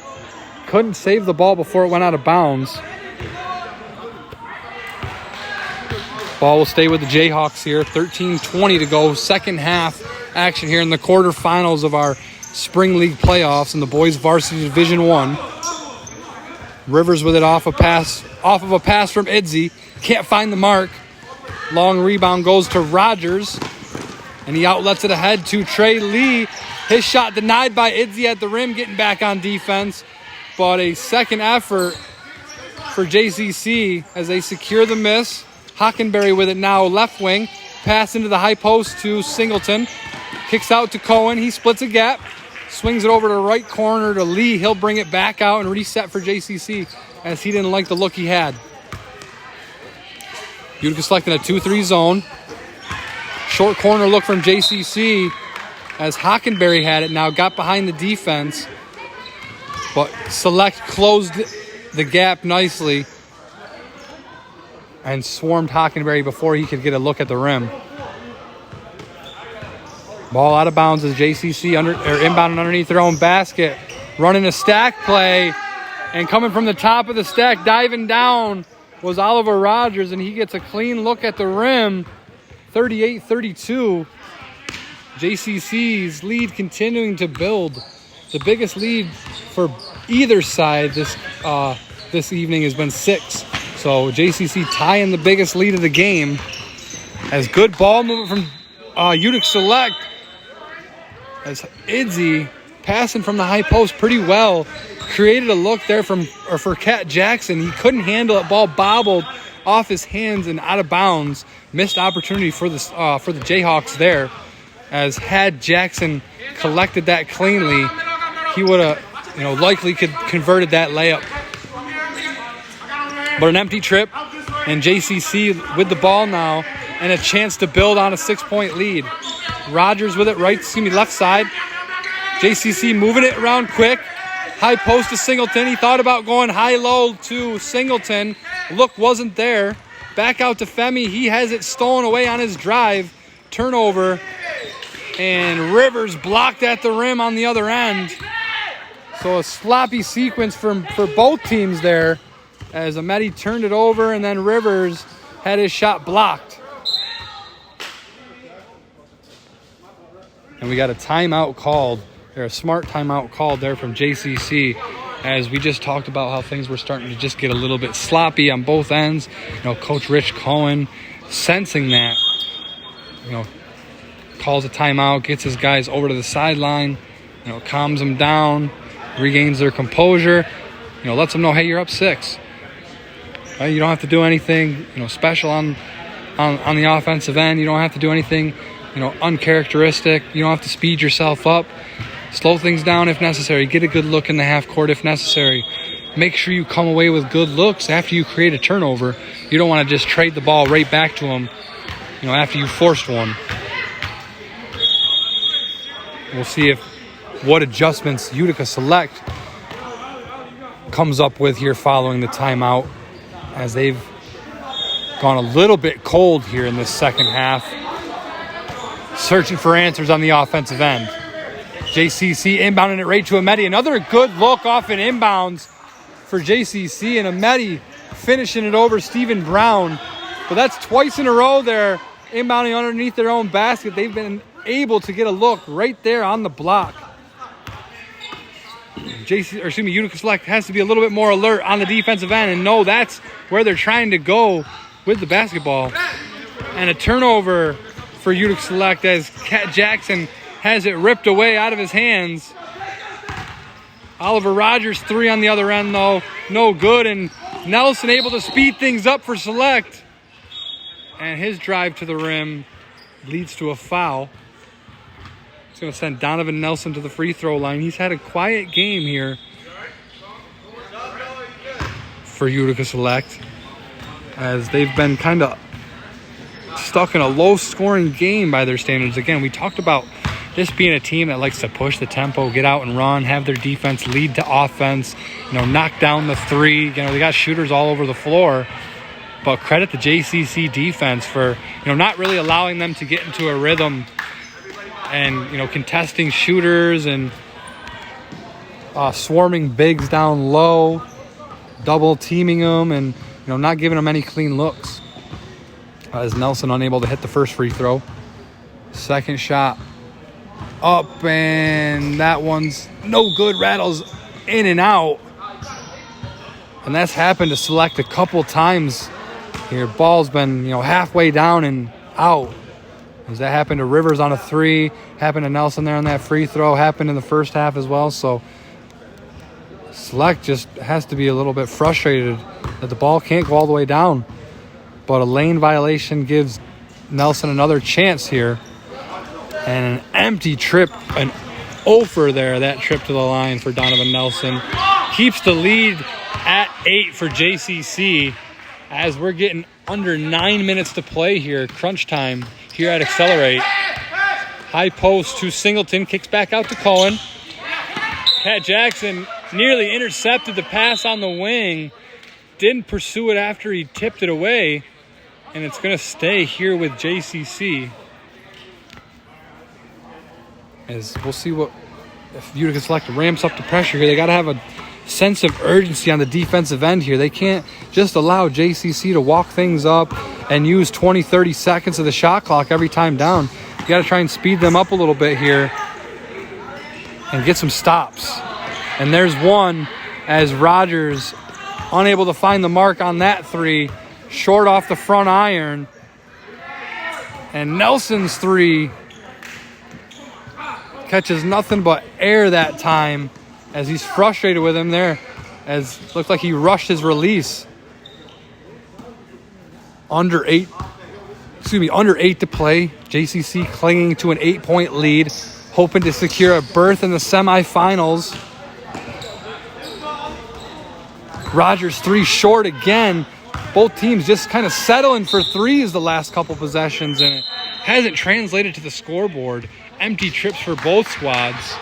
Couldn't save the ball before it went out of bounds. Ball will stay with the Jayhawks here. 13:20 to go. Second half action here in the quarterfinals of our Spring League playoffs in the boys Varsity Division 1. Rivers with it off of a pass from Idzy. Can't find the mark. Long rebound goes to Rogers. And he outlets it ahead to Trey Lee. His shot denied by Idzy at the rim, getting back on defense. But a second effort for JCC as they secure the miss. Hockenberry with it now, left wing. Pass into the high post to Singleton. Kicks out to Cohen. He splits a gap. Swings it over to right corner to Lee. He'll bring it back out and reset for JCC as he didn't like the look he had. Utica selecting a 2-3 zone. Short corner look from JCC as Hockenberry had it now, got behind the defense. But Select closed the gap nicely and swarmed Hockenberry before he could get a look at the rim. Ball out of bounds as JCC inbounding underneath their own basket. Running a stack play, and coming from the top of the stack, diving down, was Oliver Rogers, and he gets a clean look at the rim. 38-32. JCC's lead continuing to build. The biggest lead for either side this evening has been 6. So JCC tying the biggest lead of the game. As good ball movement from Utica Select. As Idzy passing from the high post pretty well. Created a look there for Cat Jackson. He couldn't handle it. Ball bobbled off his hands and out of bounds. Missed opportunity for the Jayhawks there. As had Jackson collected that cleanly, he would have likely could converted that layup. But an empty trip, and JCC with the ball now and a chance to build on a 6-point lead. Rogers with it left side. JCC moving it around quick. High post to Singleton. He thought about going high-low to Singleton. Look wasn't there. Back out to Femi. He has it stolen away on his drive. Turnover. And Rivers blocked at the rim on the other end. So a sloppy sequence for both teams there as Ameti turned it over and then Rivers had his shot blocked. And we got a timeout called, or a smart timeout called there from JCC as we just talked about how things were starting to just get a little bit sloppy on both ends. Coach Rich Cohen sensing that, calls a timeout, gets his guys over to the sideline, calms them down, regains their composure, lets them know, hey, you're up 6. Right? You don't have to do anything, special on the offensive end. You don't have to do anything, uncharacteristic. You don't have to speed yourself up. Slow things down if necessary. Get a good look in the half court if necessary. Make sure you come away with good looks after you create a turnover. You don't want to just trade the ball right back to them, after you forced one. We'll see what adjustments Utica Select comes up with here following the timeout, as they've gone a little bit cold here in this second half, searching for answers on the offensive end. JCC inbounding it right to Ameti. Another good look off an inbounds for JCC, and Ameti finishing it over Stephen Brown. But that's twice in a row there, inbounding underneath their own basket. They've been able to get a look right there on the block. Utica Select has to be a little bit more alert on the defensive end and know that's where they're trying to go with the basketball. And a turnover for Utica Select as Cat Jackson has it ripped away out of his hands. Oliver Rogers 3 on the other end, though. No good. And Nelson able to speed things up for Select. And his drive to the rim leads to a foul. It's going to send Donovan Nelson to the free throw line. He's had a quiet game here for Utica Select, as they've been kind of stuck in a low-scoring game by their standards. Again, we talked about this being a team that likes to push the tempo, get out and run, have their defense lead to offense, knock down the three. They got shooters all over the floor. But credit the JCC defense for, not really allowing them to get into a rhythm and, contesting shooters and swarming bigs down low, double teaming them, and, not giving them any clean looks. As Nelson unable to hit the first free throw. Second shot up, and that one's no good. Rattles in and out. And that's happened to Select a couple times here. Ball's been, halfway down and out. As that happened to Rivers on a 3, happened to Nelson there on that free throw, happened in the first half as well. So Select just has to be a little bit frustrated that the ball can't go all the way down. But a lane violation gives Nelson another chance here. And an empty trip, an offer there, that trip to the line for Donovan Nelson. Keeps the lead at 8 for JCC as we're getting under 9 minutes to play here. Crunch time here at Accelerate. High post to Singleton, kicks back out to Cohen. Cat Jackson nearly intercepted the pass on the wing. Didn't pursue it after he tipped it away. And it's going to stay here with JCC. As we'll see if Utica Select ramps up the pressure here. They got to have a sense of urgency on the defensive end here. They can't just allow JCC to walk things up and use 20, 30 seconds of the shot clock every time down. You got to try and speed them up a little bit here and get some stops. And there's one as Rogers unable to find the mark on that 3, short off the front iron. And Nelson's 3 catches nothing but air that time as he's frustrated with him there, as looked like he rushed his release. Under 8 to play. JCC clinging to an 8-point lead, hoping to secure a berth in the semifinals. Rogers 3 short again. Both teams just kind of settling for threes the last couple possessions, and it hasn't translated to the scoreboard. Empty trips for both squads.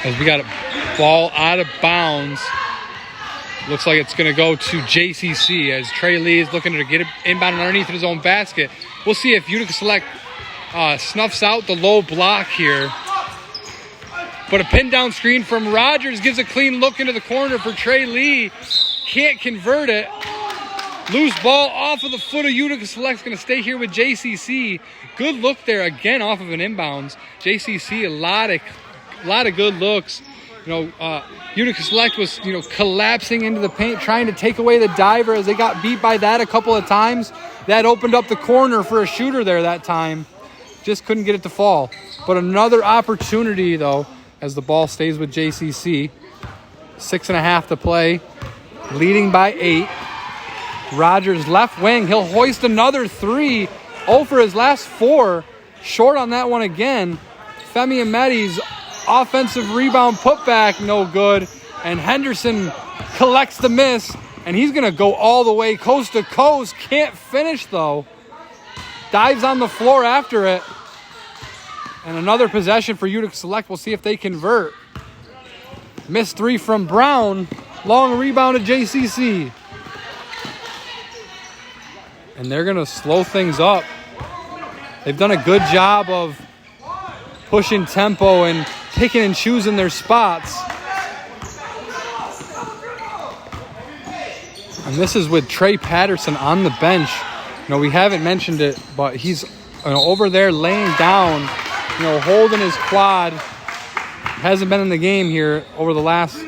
As we got a ball out of bounds. Looks like it's going to go to JCC as Trey Lee is looking to get it inbound underneath his own basket. We'll see if Utica Select snuffs out the low block here. But a pin down screen from Rogers gives a clean look into the corner for Trey Lee. Can't convert it. Loose ball off of the foot of Utica Select's going to stay here with JCC. Good look there again off of an inbounds. JCC, a lot of good looks. Utica Select was, collapsing into the paint, trying to take away the diver as they got beat by that a couple of times. That opened up the corner for a shooter there that time. Just couldn't get it to fall. But another opportunity, though, as the ball stays with JCC. 6.5 to play, leading by 8. Rogers left wing. He'll hoist another 3. 0 for his last 4. Short on that one again. Femi Ameti's offensive rebound putback, no good. And Henderson collects the miss. And he's going to go all the way coast to coast. Can't finish, though. Dives on the floor after it. And another possession for Utica Select. We'll see if they convert. Missed 3 from Brown. Long rebound to JCC. And they're going to slow things up. They've done a good job of pushing tempo and picking and choosing their spots. And this is with Trey Patterson on the bench. We haven't mentioned it, but he's over there laying down, holding his quad. Hasn't been in the game here over the last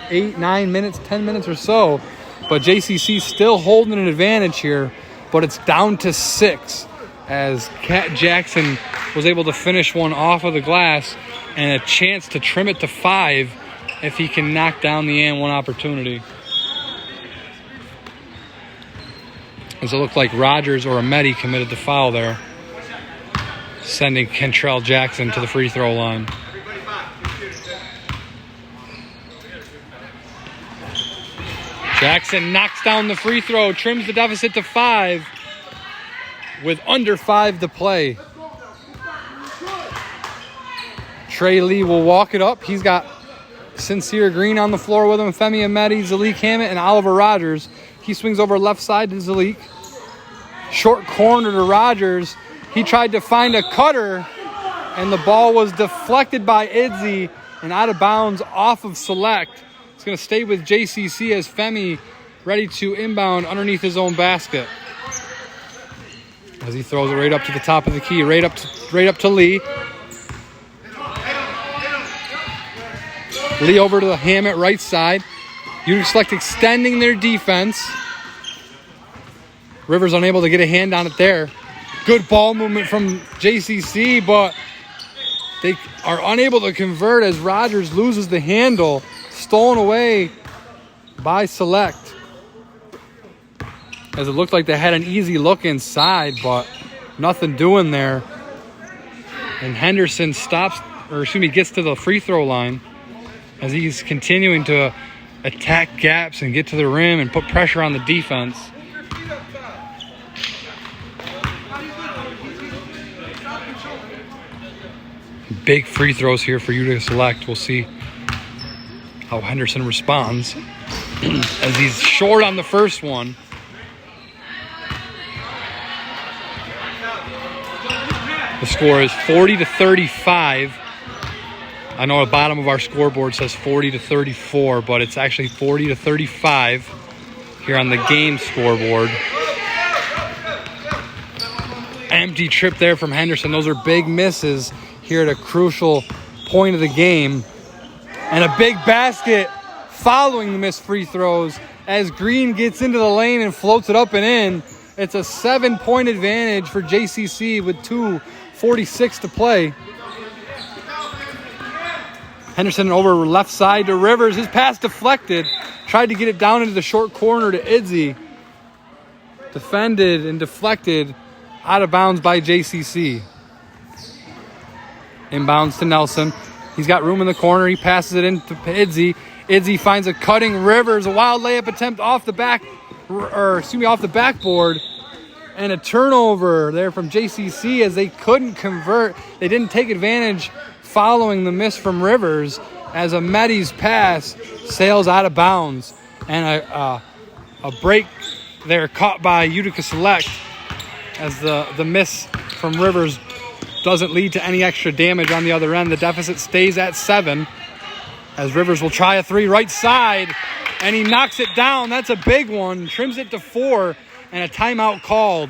8, 9 minutes, 10 minutes or so. But JCC still holding an advantage here, but it's down to 6 as Cat Jackson was able to finish one off of the glass and a chance to trim it to 5 if he can knock down the and one opportunity. As it looked like Rogers or Ameti committed the foul there, sending Kentrell Jackson to the free throw line. Jackson knocks down the free throw, trims the deficit to 5 with under 5 to play. Trey Lee will walk it up. He's got Sincere Green on the floor with him, Femi Ameti, Zalik Hammett, and Oliver Rogers. He swings over left side to Zalik. Short corner to Rogers. He tried to find a cutter, and the ball was deflected by Idzi and out of bounds off of Select. It's going to stay with JCC as Femi ready to inbound underneath his own basket. As he throws it right up to the top of the key, right up to Lee. Lee over to the Hammett right side. Utica Select extending their defense. Rivers unable to get a hand on it there. Good ball movement from JCC, but they are unable to convert as Rogers loses the handle. Stolen away by Select. As it looked like they had an easy look inside, but nothing doing there. And Henderson gets to the free throw line as he's continuing to attack gaps and get to the rim and put pressure on the defense. Big free throws here for Utica Select. We'll see how Henderson responds as he's short on the first one. The score is 40-35. I know the bottom of our scoreboard says 40-34, but it's actually 40-35 here on the game scoreboard. Empty trip there from Henderson. Those are big misses here at a crucial point of the game. And a big basket following the missed free throws as Green gets into the lane and floats it up and in. It's a 7-point advantage for JCC with 2:46 to play. Henderson over left side to Rivers. His pass deflected. Tried to get it down into the short corner to Idzi. Defended and deflected out of bounds by JCC. Inbounds to Nelson. He's got room in the corner. He passes it into Idzi. Idzi finds a cutting Rivers. A wild layup attempt off the backboard. And a turnover there from JCC as they couldn't convert. They didn't take advantage following the miss from Rivers as Ameti's pass sails out of bounds. And a break there caught by Utica Select as the miss from Rivers doesn't lead to any extra damage on the other end. The deficit stays at 7 as Rivers will try a 3 right side And he knocks it down. That's a big one. Trims it to 4, and a timeout called.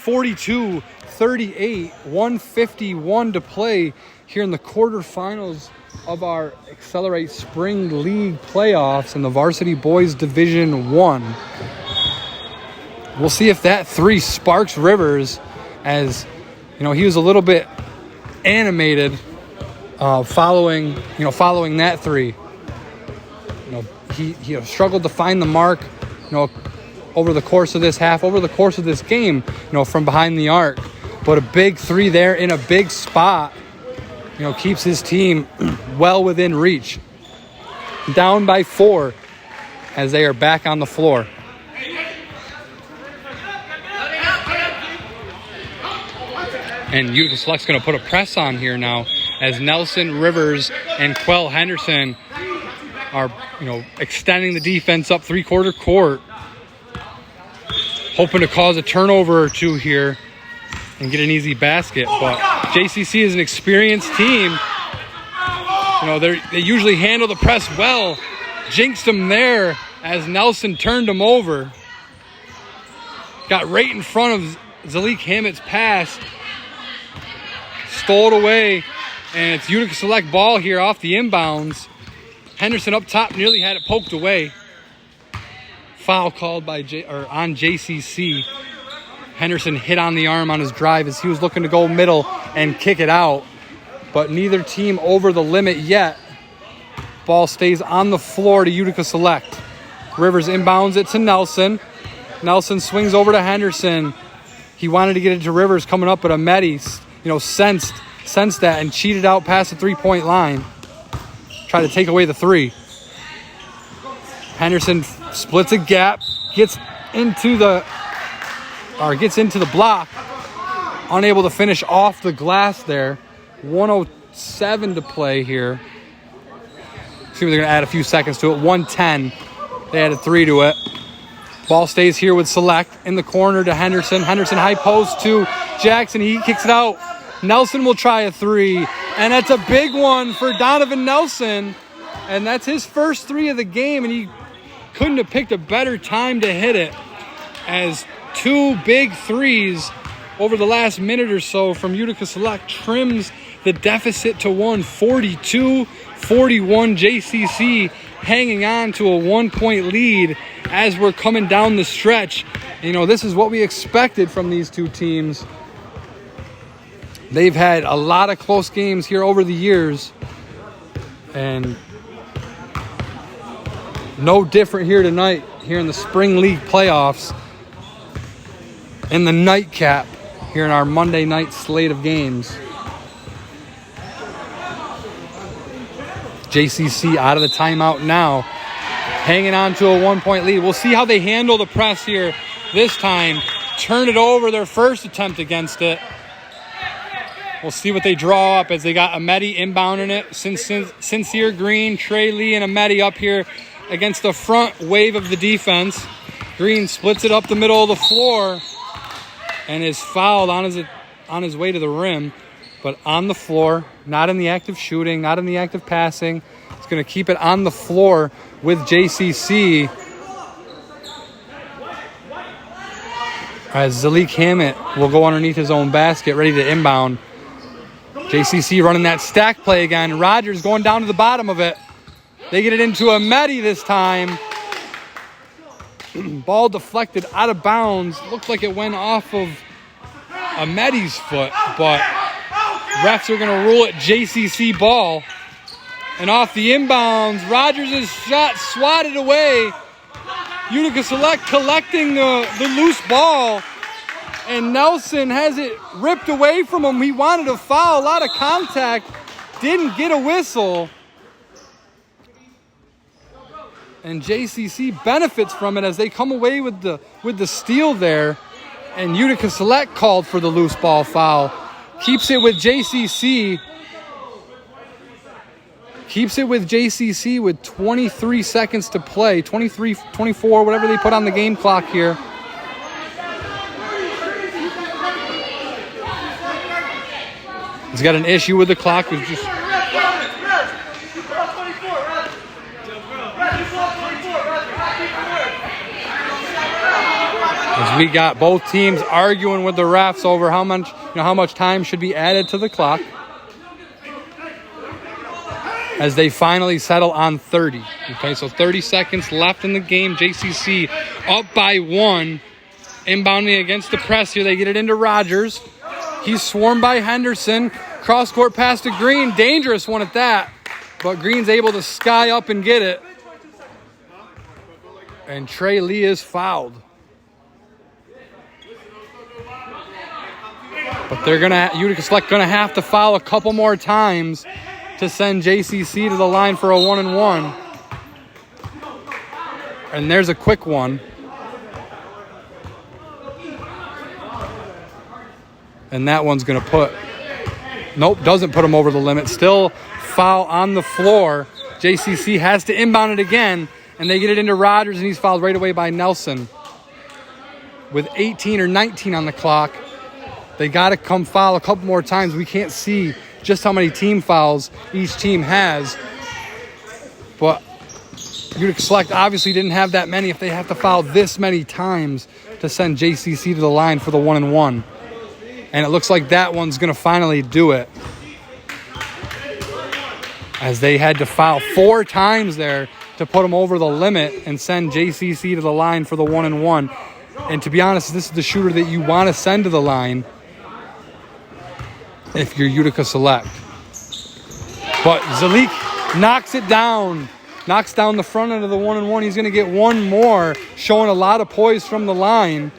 42-38, 151 to play here in the quarterfinals of our Accelerate Spring League playoffs in the Varsity Boys Division 1. We'll see if that 3 sparks Rivers, as he was a little bit animated following that 3. He struggled to find the mark, over the course of this half, over the course of this game, from behind the arc. But a big 3 there in a big spot, keeps his team well within reach. Down by 4 as they are back on the floor. And Utica Select's going to put a press on here now as Nelson, Rivers, and Quell Henderson are, extending the defense up 3/4 court. Hoping to cause a turnover or 2 here and get an easy basket. But JCC is an experienced team. They usually handle the press well. Jinxed them there as Nelson turned them over. Got right in front of Zalik Hammett's pass. Stole it away. And it's Utica Select ball here off the inbounds. Henderson up top nearly had it poked away. Foul called on JCC. Henderson hit on the arm on his drive as he was looking to go middle and kick it out. But neither team over the limit yet. Ball stays on the floor to Utica Select. Rivers inbounds it to Nelson. Nelson swings over to Henderson. He wanted to get it to Rivers coming up, but Ahmedi, sensed that and cheated out past the 3-point line. Tried to take away the 3. Henderson splits a gap, gets into the block, unable to finish off the glass there. 1:07 to play here. See if they're going to add a few seconds to it. 1:10. They added 3 to it. Ball stays here with Select in the corner to Henderson. Henderson high post to Jackson. He kicks it out. Nelson will try a 3, and that's a big one for Donovan Nelson. And that's his first 3 of the game, and he couldn't have picked a better time to hit it, as 2 big 3s over the last minute or so from Utica Select trims the deficit to 1. 42-41 JCC hanging on to a 1-point lead as we're coming down the stretch. This is what we expected from these 2 teams. They've had a lot of close games here over the years, and no different here tonight, here in the Spring League playoffs, in the nightcap, here in our Monday night slate of games. JCC out of the timeout now, hanging on to a 1-point lead. We'll see how they handle the press here this time. Turn it over, their first attempt against it. We'll see what they draw up as they got Ahmedi inbounding it. Sincere Green, Trey Lee, and Ahmedi up here against the front wave of the defense. Green splits it up the middle of the floor and is fouled on his way to the rim. But on the floor, not in the act of shooting, not in the act of passing. It's going to keep it on the floor with JCC. As Zalik Hammett will go underneath his own basket, ready to inbound. JCC running that stack play again. Rogers going down to the bottom of it. They get it into Ahmedi this time. Ball deflected out of bounds. Looked like it went off of Ahmedi's foot, but refs are going to rule it JCC ball. And off the inbounds, Rogers' shot swatted away. Utica Select collecting the loose ball. And Nelson has it ripped away from him. He wanted a foul, a lot of contact. Didn't get a whistle. And JCC benefits from it as they come away with the steal there. And Utica Select called for the loose ball foul. Keeps it with JCC. Keeps it with JCC with 23 seconds to play. 23, 24, whatever they put on the game clock here. He's got an issue with the clock. It's just we got both teams arguing with the refs over how much time should be added to the clock, as they finally settle on 30. Okay, so 30 seconds left in the game. JCC up by 1. Inbounding against the press here. They get it into Rogers. He's swarmed by Henderson. Cross-court pass to Green. Dangerous one at that. But Green's able to sky up and get it. And Trey Lee is fouled. But Utica Select gonna have to foul a couple more times to send JCC to the line for a 1-and-1. And there's a quick one. And that one's going to doesn't put him over the limit. Still foul on the floor. JCC has to inbound it again, and they get it into Rogers, and he's fouled right away by Nelson. With 18 or 19 on the clock, they got to come foul a couple more times. We can't see just how many team fouls each team has. But Utica Select obviously didn't have that many if they have to foul this many times to send JCC to the line for the 1-and-1. And it looks like that one's going to finally do it, as they had to foul 4 times there to put them over the limit and send JCC to the line for the 1-and-1. And to be honest, this is the shooter that you want to send to the line if you're Utica Select. But Zalik knocks it down, knocks down the front end of the 1-and-1. He's going to get one more, showing a lot of poise from the line.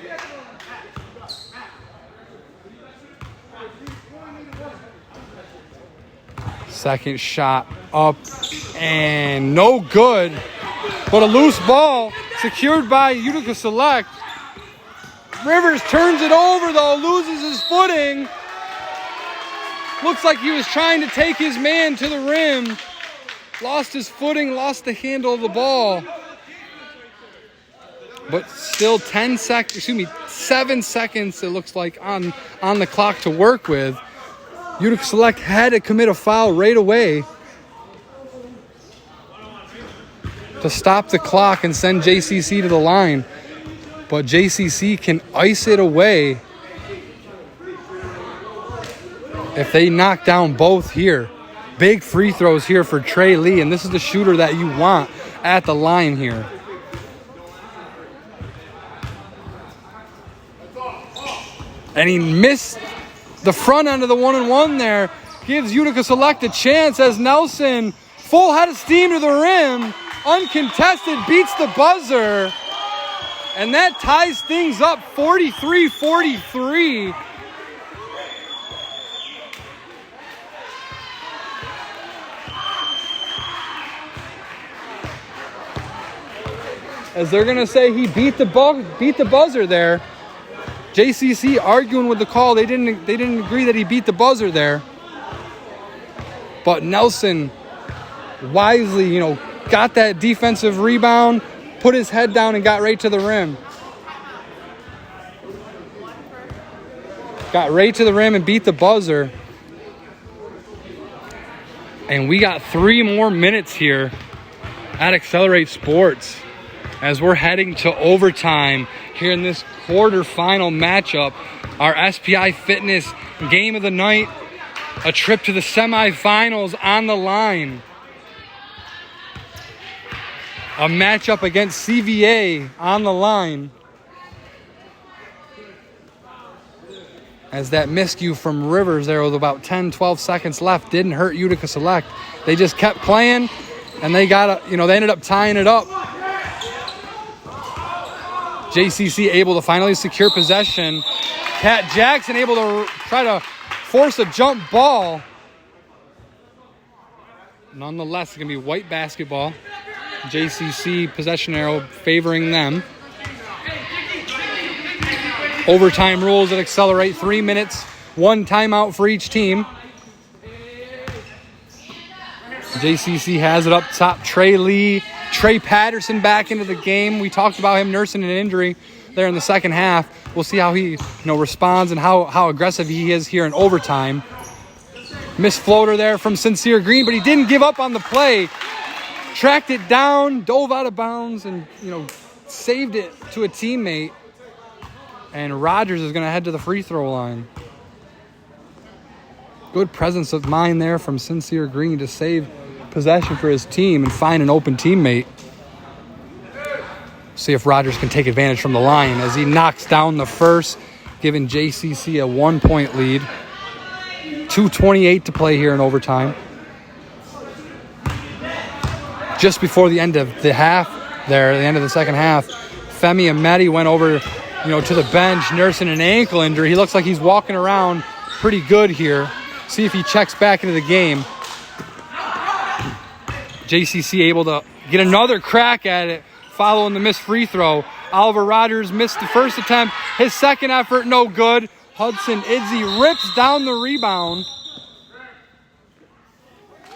Second shot up and no good. But a loose ball secured by Utica Select. Rivers turns it over though, loses his footing. Looks like he was trying to take his man to the rim. Lost his footing, lost the handle of the ball. But still 7 seconds it looks like on the clock to work with. Utica Select had to commit a foul right away to stop the clock and send JCC to the line. But JCC can ice it away if they knock down both here. Big free throws here for Trey Lee, and this is the shooter that you want at the line here. And he missed the front end of the 1-and-1 there. Gives Utica Select a chance as Nelson, full head of steam to the rim, uncontested, beats the buzzer. And that ties things up 43-43. As they're going to say he beat the buzzer there. JCC arguing with the call. They didn't agree that he beat the buzzer there. But Nelson wisely, got that defensive rebound, put his head down and got right to the rim. Got right to the rim and beat the buzzer. And we got 3 more minutes here at Accelerate Sports as we're heading to overtime here in this quarterfinal matchup. Our SPI Fitness game of the night, a trip to the semifinals on the line. A matchup against CVA on the line. As that miscue from Rivers there with about 10-12 seconds left didn't hurt Utica Select. They just kept playing and they they ended up tying it up. JCC able to finally secure possession. Cat Jackson able to try to force a jump ball. Nonetheless, it's going to be white basketball. JCC possession arrow favoring them. Overtime rules that Accelerate. 3 minutes, 1 timeout for each team. JCC has it up top. Trey Patterson back into the game. We talked about him nursing an injury there in the second half. We'll see how he responds and how aggressive he is here in overtime. Missed floater there from Sincere Green, but he didn't give up on the play. Tracked it down, dove out of bounds, and saved it to a teammate. And Rogers is going to head to the free throw line. Good presence of mind there from Sincere Green to save possession for his team and find an open teammate. See if Rogers can take advantage from the line as he knocks down the first, giving JCC a 1-point lead. 2:28 to play here in overtime. Just before the end of the half there, the end of the second half, Femi Ameti went over, to the bench, nursing an ankle injury. He looks like he's walking around pretty good here. See if he checks back into the game. JCC able to get another crack at it following the missed free throw. Oliver Rogers missed the first attempt. His second effort, no good. Hudson Idzy rips down the rebound.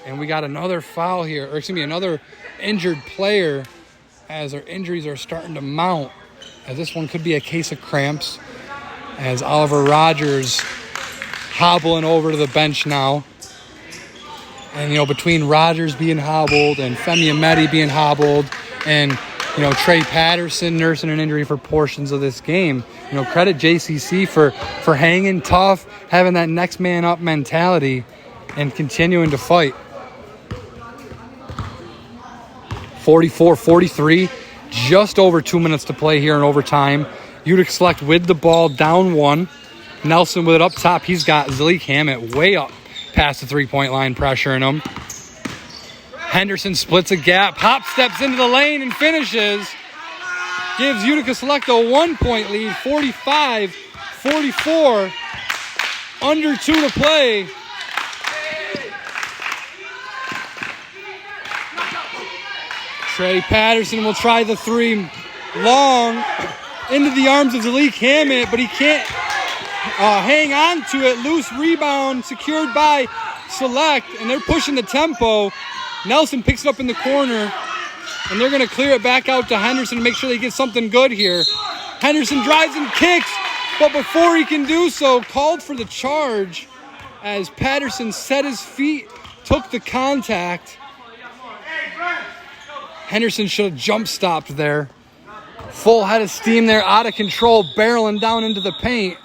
And we got another foul here, another injured player as our injuries are starting to mount. As this one could be a case of cramps. As Oliver Rogers hobbling over to the bench now. And, between Rogers being hobbled and Femi Ameti being hobbled and, Trey Patterson nursing an injury for portions of this game. Credit JCC for hanging tough, having that next man up mentality, and continuing to fight. 44-43, just over 2 minutes to play here in overtime. Utica Select with the ball, down one. Nelson with it up top. He's got Zalik Hammett way up past the three-point line, pressuring him. Henderson splits a gap, hop steps into the lane and finishes. Gives Utica Select a 1-point lead, 45-44. Under 2 to play. Trey Patterson will try the three long into the arms of Zalik Hammett, but he can't hang on to it. Loose rebound secured by Select, and they're pushing the tempo. Nelson picks it up in the corner, and they're going to clear it back out to Henderson to make sure they get something good here. Henderson drives and kicks, but before he can do so, called for the charge as Patterson set his feet, took the contact. Henderson should have jump stopped there. Full head of steam there, out of control, barreling down into the paint.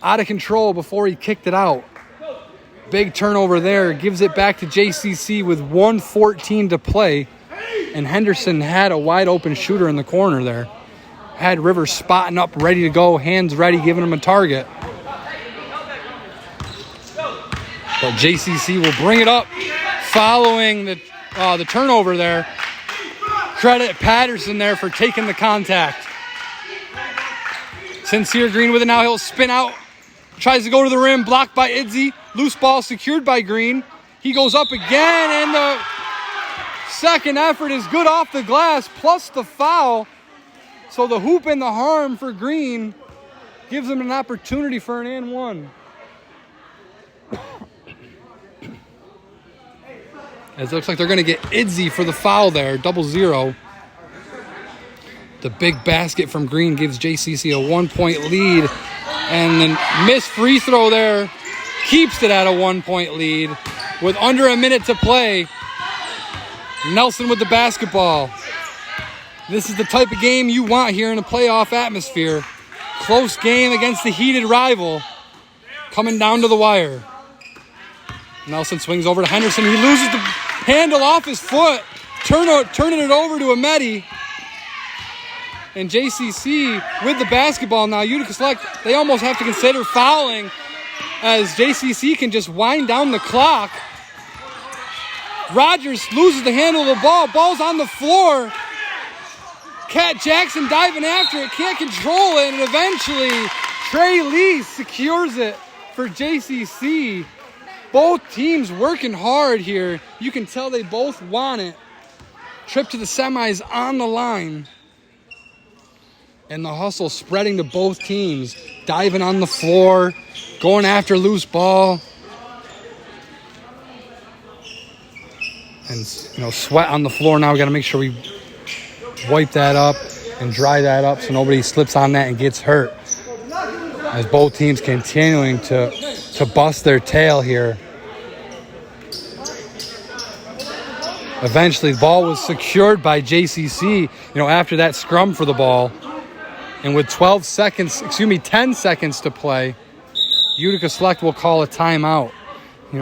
Out of control before he kicked it out. Big turnover there, gives it back to JCC with 1:14 to play. And Henderson had a wide open shooter in the corner there. Had Rivers spotting up, ready to go, hands ready, giving him a target. But JCC will bring it up following the turnover there. Credit Patterson there for taking the contact. Sincere Green with it now. He'll spin out. Tries to go to the rim. Blocked by Idzy. Loose ball secured by Green. He goes up again, and the second effort is good off the glass, plus the foul. So the hoop and the harm for Green gives him an opportunity for an and one. As it looks like they're going to get Idzy for the foul there, 0-0. The big basket from Green gives JCC a 1-point lead. And the missed free throw there keeps it at a 1-point lead with under a minute to play. Nelson with the basketball. This is the type of game you want here in a playoff atmosphere. Close game against the heated rival. Coming down to the wire. Nelson swings over to Henderson. He loses the handle off his foot. Turning it over to Ameti. And JCC with the basketball now. Utica Select, they almost have to consider fouling as JCC can just wind down the clock. Rogers loses the handle of the ball. Ball's on the floor. Cat Jackson diving after it. Can't control it. And eventually Trey Lee secures it for JCC. Both teams working hard here. You can tell they both want it. Trip to the semis on the line. And the hustle spreading to both teams. Diving on the floor. Going after loose ball. And, sweat on the floor now. We got to make sure we wipe that up and dry that up so nobody slips on that and gets hurt. As both teams continuing to bust their tail here. Eventually, the ball was secured by JCC, after that scrum for the ball. And with 10 seconds to play, Utica Select will call a timeout.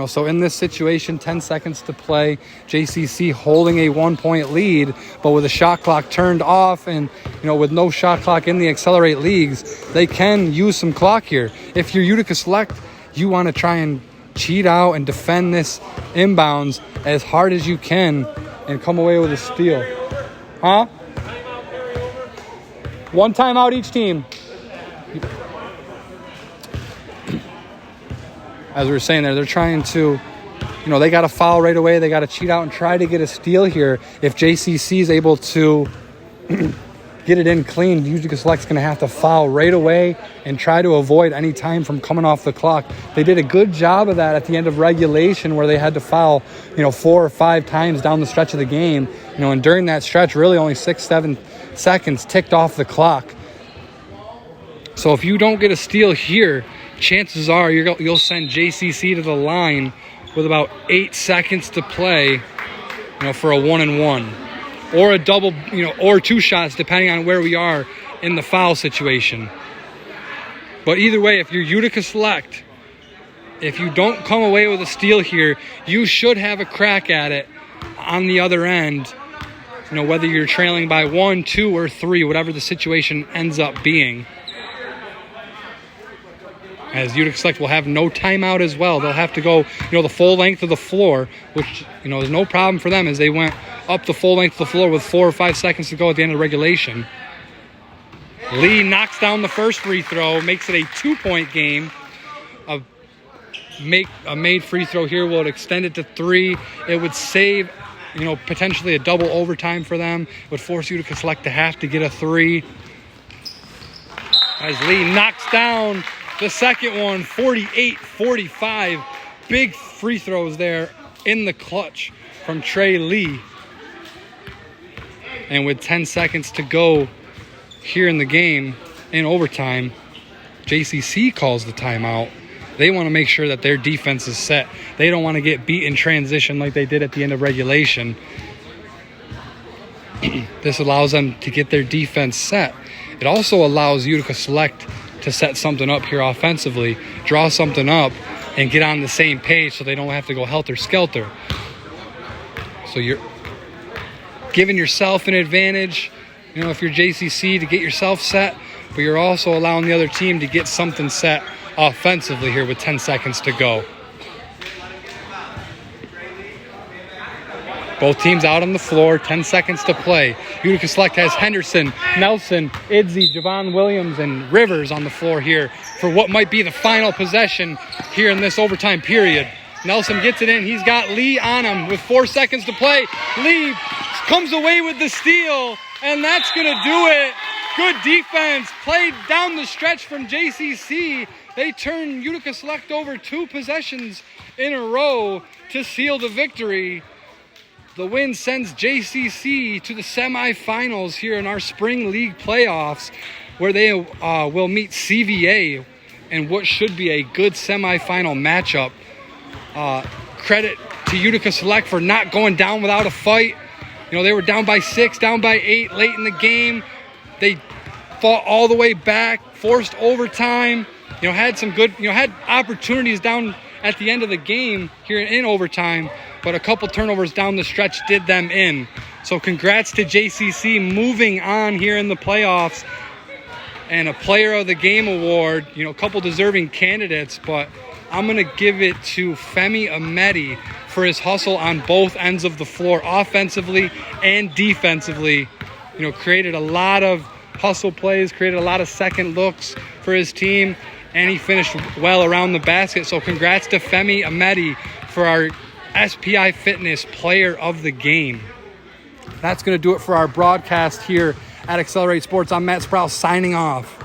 So in this situation, 10 seconds to play, JCC holding a 1-point lead, but with the shot clock turned off and, with no shot clock in the Accelerate leagues, they can use some clock here. If you're Utica Select, you want to try and cheat out and defend this inbounds as hard as you can and come away with a steal. Huh? One timeout each team. As we were saying there, they're trying to, they got to foul right away. They got to cheat out and try to get a steal here. If JCC is able to get it in clean, Utica Select's going to have to foul right away and try to avoid any time from coming off the clock. They did a good job of that at the end of regulation where they had to foul, 4 or 5 times down the stretch of the game. And during that stretch, really only 6-7 seconds ticked off the clock. So if you don't get a steal here, chances are you'll send JCC to the line with about 8 seconds to play, for a 1-and-1 or a double, or 2 shots, depending on where we are in the foul situation. But either way, if you're Utica Select, if you don't come away with a steal here, you should have a crack at it on the other end, whether you're trailing by 1, 2, or 3, whatever the situation ends up being. As Utica Select will have no timeout as well. They'll have to go, the full length of the floor, which, is no problem for them as they went up the full length of the floor with 4 or 5 seconds to go at the end of regulation. Lee knocks down the first free throw, makes it a 2-point game. A made free throw here will extend it to 3. It would save, potentially a double overtime for them. It would force Utica Select to have to get a 3. As Lee knocks down the second one, 48-45. Big free throws there in the clutch from Trey Lee. And with 10 seconds to go here in the game, in overtime, JCC calls the timeout. They want to make sure that their defense is set. They don't want to get beat in transition like they did at the end of regulation. This allows them to get their defense set. It also allows Utica Select to set something up here offensively, draw something up, and get on the same page so they don't have to go helter-skelter. So you're giving yourself an advantage, if you're JCC, to get yourself set, but you're also allowing the other team to get something set offensively here with 10 seconds to go. Both teams out on the floor, 10 seconds to play. Utica Select has Henderson, Nelson, Idzy, Javon Williams, and Rivers on the floor here for what might be the final possession here in this overtime period. Nelson gets it in. He's got Lee on him with 4 seconds to play. Lee comes away with the steal, and that's going to do it. Good defense played down the stretch from JCC. They turn Utica Select over 2 possessions in a row to seal the victory. The win sends JCC to the semifinals here in our spring league playoffs, where they will meet CVA in what should be a good semifinal matchup. Credit to Utica Select for not going down without a fight. They were down by 6, down by 8 late in the game. They fought all the way back, forced overtime. Had some good, had opportunities down at the end of the game here in overtime, but a couple turnovers down the stretch did them in. So congrats to JCC moving on here in the playoffs, and a Player of the Game award. A couple deserving candidates, but I'm going to give it to Femi Ameti for his hustle on both ends of the floor, offensively and defensively. Created a lot of hustle plays, created a lot of second looks for his team, and he finished well around the basket. So congrats to Femi Ameti for our SPI Fitness Player of the Game. That's going to do it for our broadcast here at Accelerate Sports. I'm Matt Sprouse signing off.